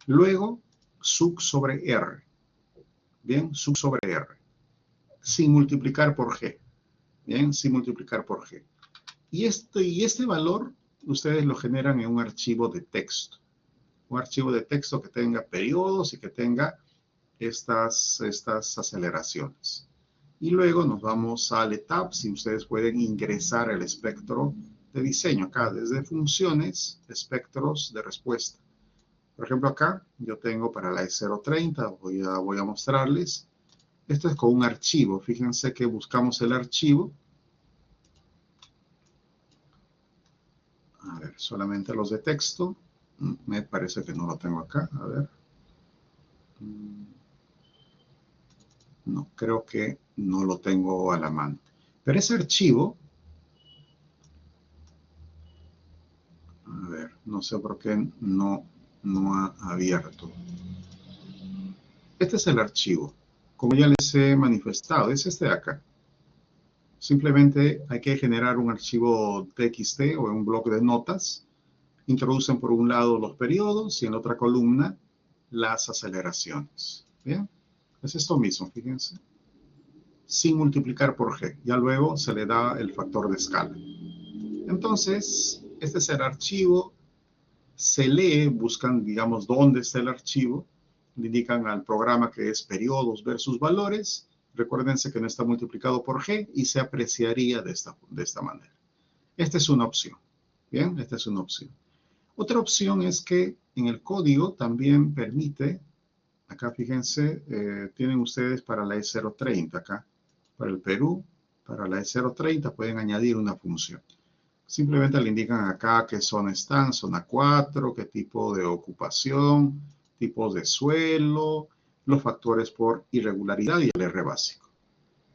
Luego, sub sobre R. Bien, sub sobre R. Sin multiplicar por G. Bien, sin multiplicar por G. Y este valor ustedes lo generan en un archivo de texto. Un archivo de texto que tenga periodos y que tenga estas aceleraciones. Y luego nos vamos al ETABS y ustedes pueden ingresar el espectro de diseño acá desde funciones, espectros de respuesta. Por ejemplo, acá yo tengo para la E030, voy a mostrarles. Esto es con un archivo. Fíjense que buscamos el archivo. A ver, solamente los de texto. Me parece que no lo tengo acá. A ver. No, creo que no lo tengo a la mano. Pero ese archivo, a ver, no sé por qué no ha abierto. Este es el archivo. Como ya les he manifestado, es este de acá. Simplemente hay que generar un archivo TXT o un bloque de notas. Introducen por un lado los periodos y en la otra columna las aceleraciones. ¿Bien? Es esto mismo, fíjense. Sin multiplicar por G. Ya luego se le da el factor de escala. Entonces, este es el archivo. Se lee, buscan, digamos, dónde está el archivo. Le indican al programa que es periodos versus valores. Recuérdense que no está multiplicado por G y se apreciaría de esta manera. Esta es una opción. Bien, esta es una opción. Otra opción es que en el código también permite, acá fíjense, tienen ustedes para la E030 acá, para el Perú, para la E030 pueden añadir una función. Simplemente le indican acá qué zona están, zona 4, qué tipo de ocupación, tipos de suelo, los factores por irregularidad y el R básico.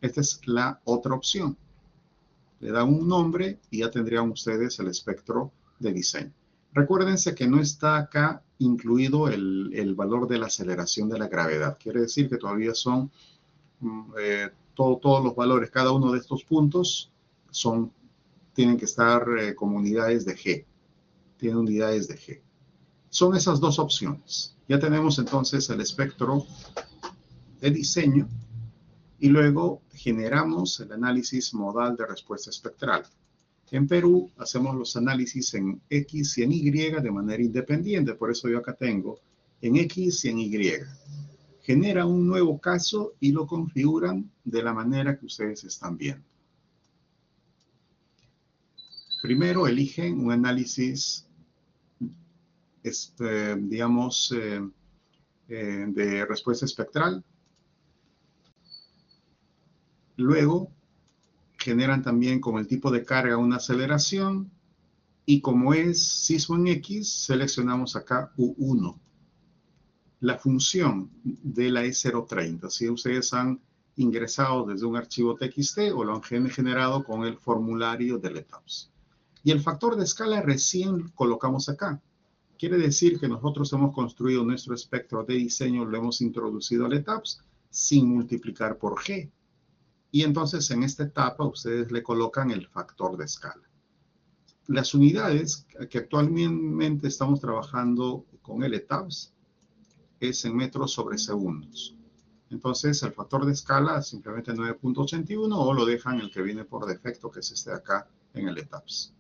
Esta es la otra opción. Le dan un nombre y ya tendrían ustedes el espectro de diseño. Recuérdense que no está acá incluido el valor de la aceleración de la gravedad. Quiere decir que todavía son todos los valores, cada uno de estos puntos son tienen que estar como unidades de G. Tienen unidades de G. Son esas dos opciones. Ya tenemos entonces el espectro de diseño y luego generamos el análisis modal de respuesta espectral. En Perú hacemos los análisis en X y en Y de manera independiente, por eso yo acá tengo en X y en Y. Genera un nuevo caso y lo configuran de la manera que ustedes están viendo. Primero eligen un análisis, digamos, de respuesta espectral. Luego generan también con el tipo de carga una aceleración y como es sismo en X, seleccionamos acá U1. La función de la E030, si ustedes han ingresado desde un archivo TXT o lo han generado con el formulario del ETAPS. Y el factor de escala recién colocamos acá. Quiere decir que nosotros hemos construido nuestro espectro de diseño, lo hemos introducido al ETAPS sin multiplicar por G. Y entonces en esta etapa ustedes le colocan el factor de escala. Las unidades que actualmente estamos trabajando con el ETAPS es en metros sobre segundos. Entonces el factor de escala es simplemente 9.81 o lo dejan el que viene por defecto, que es este de acá en el ETAPS.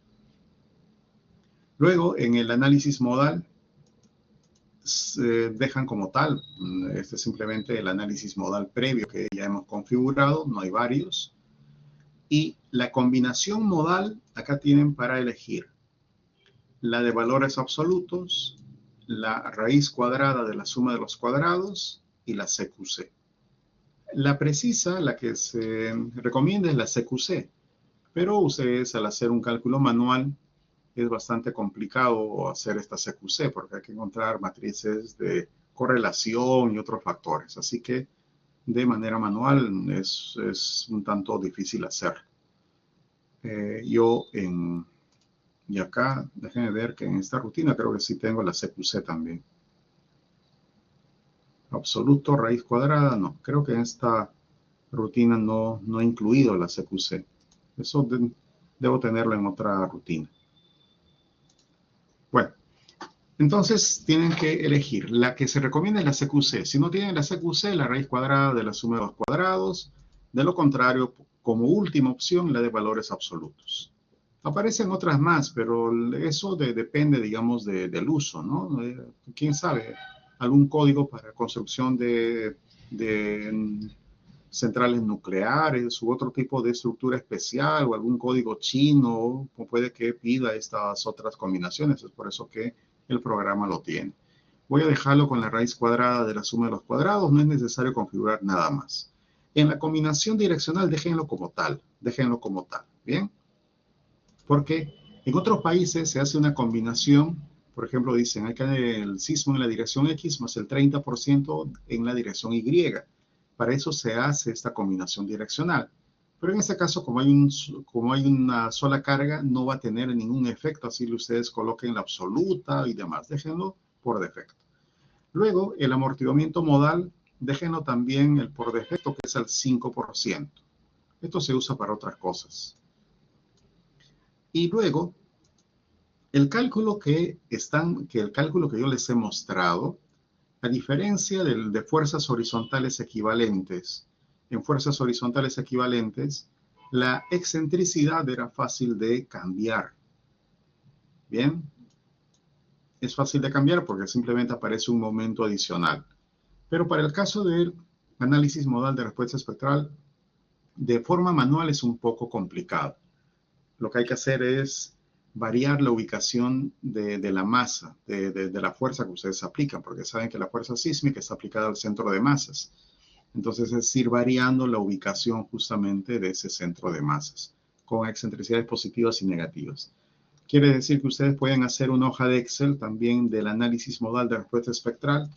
Luego en el análisis modal dejan como tal, este es simplemente el análisis modal previo que ya hemos configurado, no hay varios. Y la combinación modal, acá tienen para elegir la de valores absolutos, la raíz cuadrada de la suma de los cuadrados y la CQC. La precisa, la que se recomienda es la CQC, pero ustedes al hacer un cálculo manual es bastante complicado hacer esta CQC porque hay que encontrar matrices de correlación y otros factores. Así que de manera manual es un tanto difícil hacerlo. Y acá, déjenme ver que en esta rutina creo que sí tengo la CQC también. Absoluto, raíz cuadrada, no. Creo que en esta rutina no he incluido la CQC. Eso debo tenerlo en otra rutina. Bueno, entonces tienen que elegir. La que se recomienda es la CQC. Si no tienen la CQC, la raíz cuadrada de la suma de los cuadrados. De lo contrario, como última opción, la de valores absolutos. Aparecen otras más, pero eso depende, digamos, del uso, ¿no? ¿Quién sabe? Algún código para construcción de centrales nucleares u otro tipo de estructura especial o algún código chino, puede que pida estas otras combinaciones. Es por eso que el programa lo tiene. Voy a dejarlo con la raíz cuadrada de la suma de los cuadrados. No es necesario configurar nada más. En la combinación direccional, déjenlo como tal. Déjenlo como tal. ¿Bien? Porque en otros países se hace una combinación, por ejemplo, dicen, hay que el sismo en la dirección X más el 30% en la dirección Y. Para eso se hace esta combinación direccional. Pero en este caso, como hay una sola carga, no va a tener ningún efecto, así que ustedes coloquen la absoluta y demás. Déjenlo por defecto. Luego, el amortiguamiento modal, déjenlo también el por defecto, que es al 5%. Esto se usa para otras cosas. Y luego, el cálculo que yo les he mostrado, a diferencia de fuerzas horizontales equivalentes, en fuerzas horizontales equivalentes, la excentricidad era fácil de cambiar. Bien, es fácil de cambiar porque simplemente aparece un momento adicional. Pero para el caso del análisis modal de respuesta espectral, de forma manual es un poco complicado. Lo que hay que hacer es variar la ubicación de la masa, de la fuerza que ustedes aplican, porque saben que la fuerza sísmica está aplicada al centro de masas. Entonces es ir variando la ubicación justamente de ese centro de masas, con excentricidades positivas y negativas. Quiere decir que ustedes pueden hacer una hoja de Excel también del análisis modal de respuesta espectral,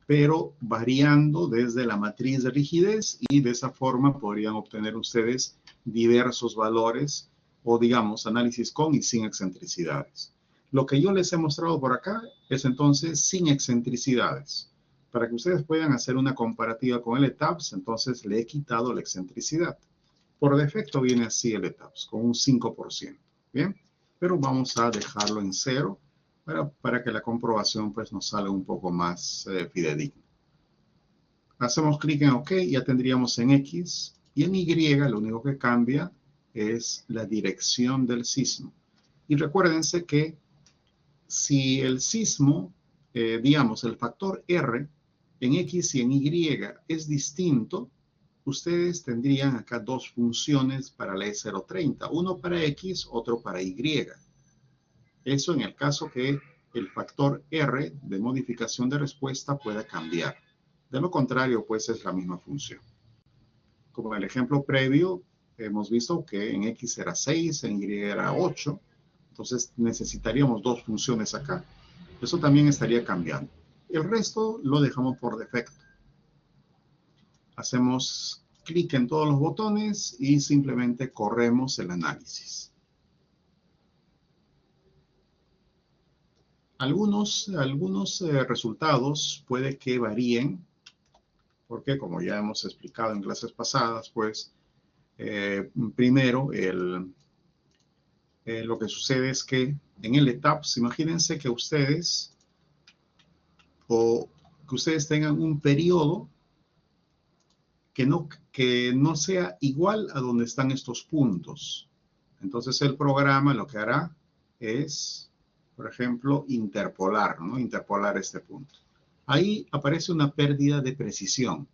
pero variando desde la matriz de rigidez y de esa forma podrían obtener ustedes diversos valores o digamos análisis con y sin excentricidades. Lo que yo les he mostrado por acá es entonces sin excentricidades. Para que ustedes puedan hacer una comparativa con el ETAPS, entonces le he quitado la excentricidad. Por defecto viene así el ETAPS, con un 5%. Bien, pero vamos a dejarlo en 0 para que la comprobación pues nos salga un poco más fidedigna. Hacemos clic en OK, ya tendríamos en X, y en Y lo único que cambia es la dirección del sismo. Y recuérdense que si el sismo, digamos, el factor R en X y en Y es distinto, ustedes tendrían acá dos funciones para la E030, uno para X, otro para Y. Eso en el caso que el factor R de modificación de respuesta pueda cambiar. De lo contrario, pues es la misma función. Como en el ejemplo previo, hemos visto que en X era 6, en Y era 8. Entonces necesitaríamos dos funciones acá. Eso también estaría cambiando. El resto lo dejamos por defecto. Hacemos clic en todos los botones y simplemente corremos el análisis. Algunos resultados puede que varíen, porque como ya hemos explicado en clases pasadas, pues primero lo que sucede es que en el ETAPS, imagínense que ustedes tengan un periodo que no sea igual a donde están estos puntos. Entonces el programa lo que hará es, por ejemplo, interpolar, ¿no? Interpolar este punto. Ahí aparece una pérdida de precisión,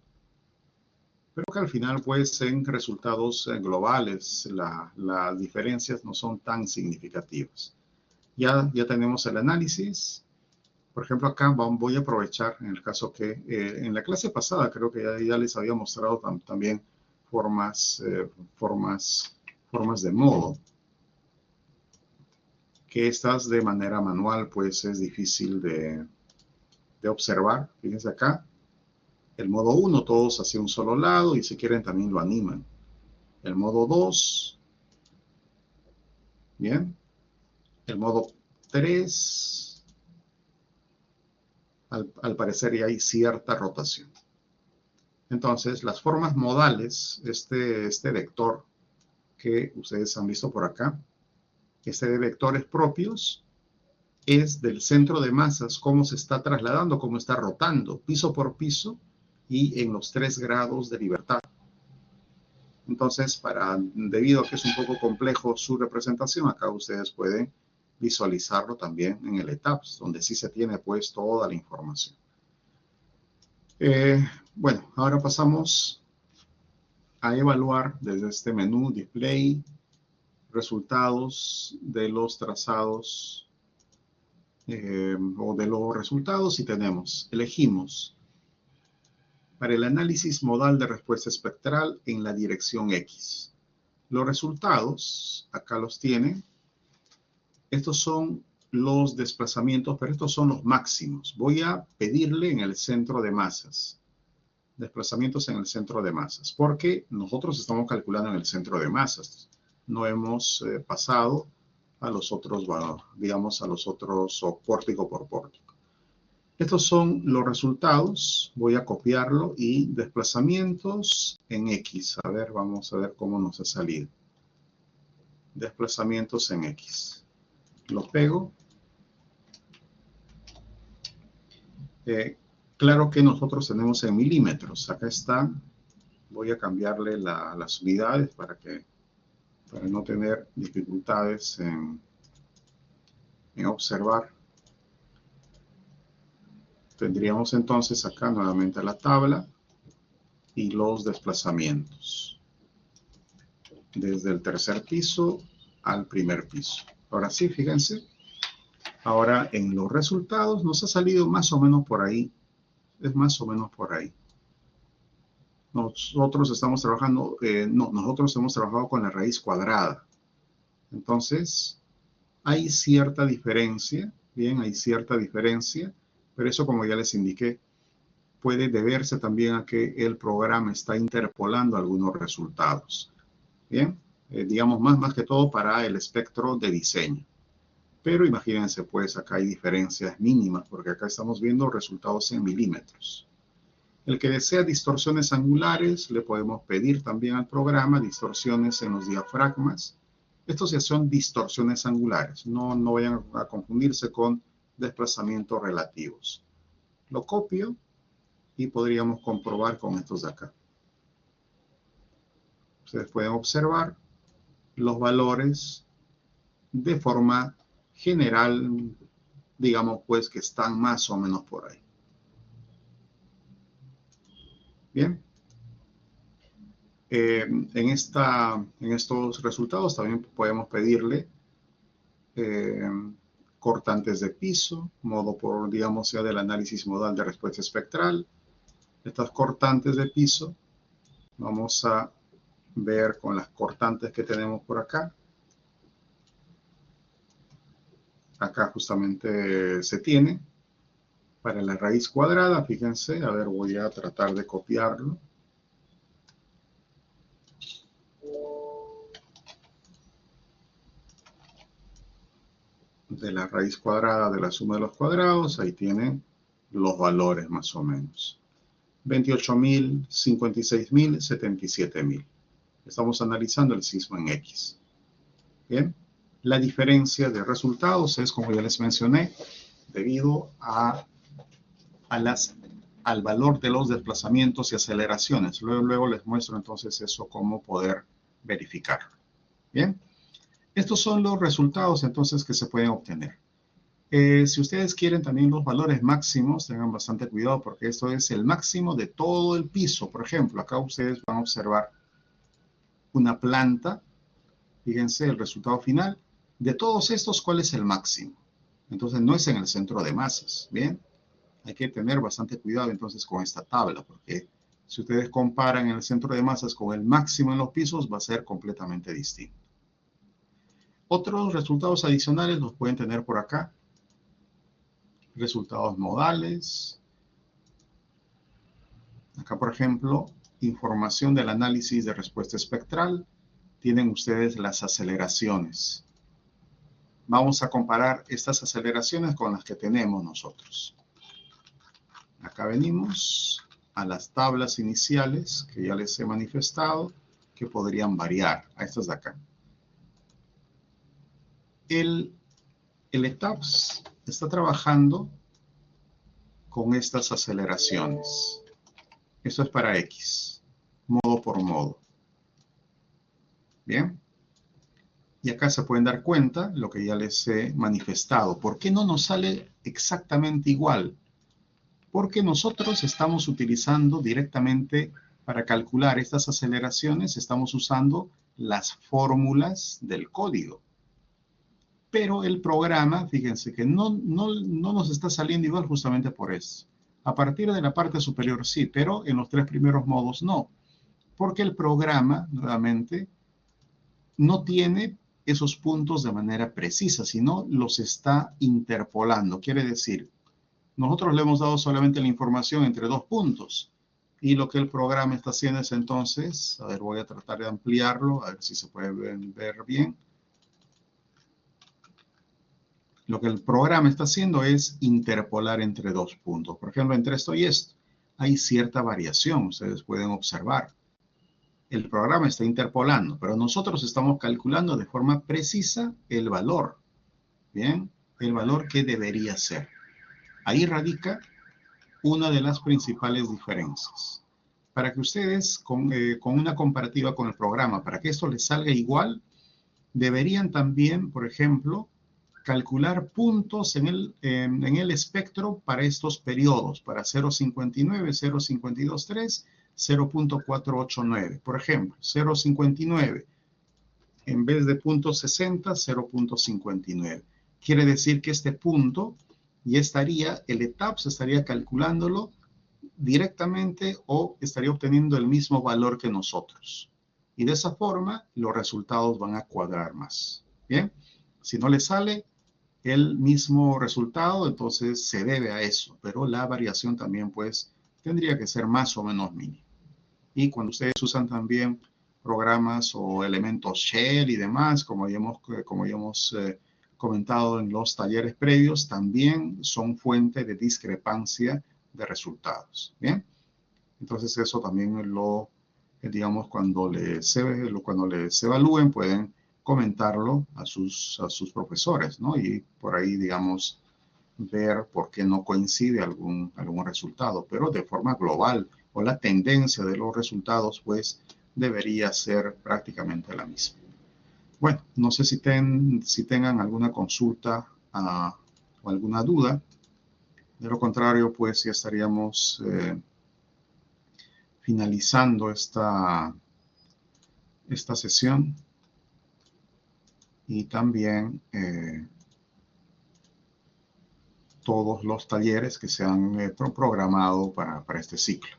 pero que al final, pues, en resultados globales, las diferencias no son tan significativas. Ya tenemos el análisis. Por ejemplo, acá voy a aprovechar, en el caso que en la clase pasada creo que ya les había mostrado también formas de modo, que estas de manera manual pues es difícil de observar. Fíjense acá, el modo 1 todos hacia un solo lado y si quieren también lo animan. El modo 2, bien, el modo 3, al parecer ya hay cierta rotación. Entonces, las formas modales, este vector que ustedes han visto por acá, de vectores propios, es del centro de masas, cómo se está trasladando, cómo está rotando, piso por piso y en los 3 grados de libertad. Entonces, debido a que es un poco complejo su representación, acá ustedes pueden visualizarlo también en el ETAPS, donde sí se tiene pues toda la información. Bueno, ahora pasamos a evaluar desde este menú Display, resultados de los trazados o de los resultados y elegimos para el análisis modal de respuesta espectral en la dirección X. Los resultados, acá los tienen. Estos son los desplazamientos, pero estos son los máximos. Voy a pedirle en el centro de masas. Desplazamientos en el centro de masas, porque nosotros estamos calculando en el centro de masas. No hemos pasado a los otros, digamos, a los otros pórtico por pórtico. Estos son los resultados. Voy a copiarlo y desplazamientos en X. A ver, vamos a ver cómo nos ha salido. Desplazamientos en X. Lo pego. Claro que nosotros tenemos en milímetros. Acá está. Voy a cambiarle las unidades para no tener dificultades en observar. Tendríamos entonces acá nuevamente la tabla y los desplazamientos. Desde el tercer piso al primer piso. Ahora sí, fíjense. Ahora en los resultados nos ha salido más o menos por ahí. Es más o menos por ahí. Nosotros estamos trabajando, nosotros hemos trabajado con la raíz cuadrada. Entonces, hay cierta diferencia, bien, hay cierta diferencia, pero eso, como ya les indiqué, puede deberse también a que el programa está interpolando algunos resultados. Bien, digamos más que todo para el espectro de diseño. Pero imagínense, pues acá hay diferencias mínimas, porque acá estamos viendo resultados en milímetros. El que desea distorsiones angulares, le podemos pedir también al programa distorsiones en los diafragmas. Estos ya son distorsiones angulares. No vayan a confundirse con desplazamientos relativos. Lo copio y podríamos comprobar con estos de acá. Ustedes pueden observar los valores de forma general, digamos pues que están más o menos por ahí. Bien. En estos resultados también podemos pedirle cortantes de piso, modo por, digamos, sea del análisis modal de respuesta espectral. Estas cortantes de piso, vamos a ver con las cortantes que tenemos por acá. Acá justamente se tiene para la raíz cuadrada, fíjense, a ver, voy a tratar de copiarlo. De la raíz cuadrada de la suma de los cuadrados, ahí tienen los valores más o menos. 28.000, 56.000, 77.000. Estamos analizando el sismo en X. Bien, la diferencia de resultados es, como ya les mencioné, debido al valor de los desplazamientos y aceleraciones. Luego les muestro entonces eso, cómo poder verificarlo. Bien. Estos son los resultados entonces que se pueden obtener. Si ustedes quieren también los valores máximos, tengan bastante cuidado porque esto es el máximo de todo el piso. Por ejemplo, acá ustedes van a observar una planta. Fíjense el resultado final. De todos estos, ¿cuál es el máximo? Entonces no es en el centro de masas. Bien, hay que tener bastante cuidado entonces con esta tabla porque si ustedes comparan el centro de masas con el máximo en los pisos, va a ser completamente distinto. Otros resultados adicionales los pueden tener por acá. Resultados modales. Acá, por ejemplo, información del análisis de respuesta espectral. Tienen ustedes las aceleraciones. Vamos a comparar estas aceleraciones con las que tenemos nosotros. Acá venimos a las tablas iniciales que ya les he manifestado, que podrían variar a estas de acá. El ETAPS está trabajando con estas aceleraciones. Esto es para X, modo por modo. Bien. Y acá se pueden dar cuenta lo que ya les he manifestado. ¿Por qué no nos sale exactamente igual? Porque nosotros estamos utilizando directamente para calcular estas aceleraciones, estamos usando las fórmulas del código. Pero el programa, fíjense que no nos está saliendo igual justamente por eso. A partir de la parte superior sí, pero en los tres primeros modos no. Porque el programa, nuevamente, no tiene esos puntos de manera precisa, sino los está interpolando. Quiere decir, nosotros le hemos dado solamente la información entre dos puntos. Y lo que el programa está haciendo es entonces, a ver, voy a tratar de ampliarlo, a ver si se puede ver bien. Lo que el programa está haciendo es interpolar entre dos puntos. Por ejemplo, entre esto y esto, hay cierta variación, ustedes pueden observar. El programa está interpolando, pero nosotros estamos calculando de forma precisa el valor. Bien, el valor que debería ser. Ahí radica una de las principales diferencias. Para que ustedes, con una comparativa con el programa, para que esto les salga igual, deberían también, por ejemplo, calcular puntos en el espectro para estos periodos, para 0.59, 0.523, 0.489. Por ejemplo, 0.59 en vez de 0.60, 0.59. Quiere decir que este punto ya estaría, el ETAPS estaría calculándolo directamente o estaría obteniendo el mismo valor que nosotros. Y de esa forma los resultados van a cuadrar más. Bien, si no le sale el mismo resultado, entonces se debe a eso, pero la variación también pues tendría que ser más o menos mínima. Y cuando ustedes usan también programas o elementos shell y demás, como ya hemos comentado en los talleres previos, también son fuente de discrepancia de resultados. Bien, entonces eso también digamos, cuando les evalúen pueden comentarlo a sus profesores, ¿no? Y por ahí, digamos, ver por qué no coincide algún resultado, pero de forma global o la tendencia de los resultados, pues debería ser prácticamente la misma. Bueno, no sé si tengan alguna consulta o alguna duda. De lo contrario, pues ya estaríamos finalizando esta sesión y también todos los talleres que se han programado para este ciclo.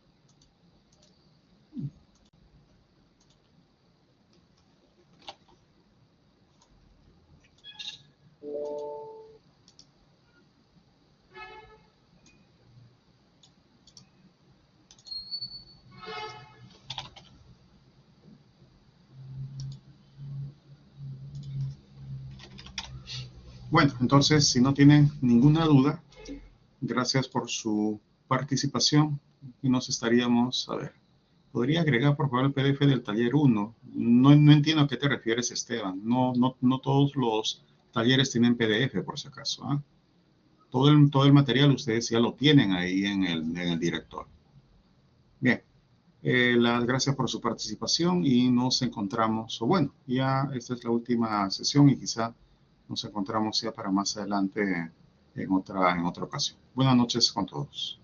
Bueno, entonces, si no tienen ninguna duda, gracias por su participación y nos estaríamos, a ver, podría agregar por favor el PDF del taller 1. No entiendo a qué te refieres, Esteban. No todos los talleres tienen PDF, por si acaso. ¿Eh? Todo el material ustedes ya lo tienen ahí en el director. Bien, las gracias por su participación y nos encontramos, o bueno, ya esta es la última sesión y quizá nos encontramos ya para más adelante en otra ocasión. Buenas noches con todos.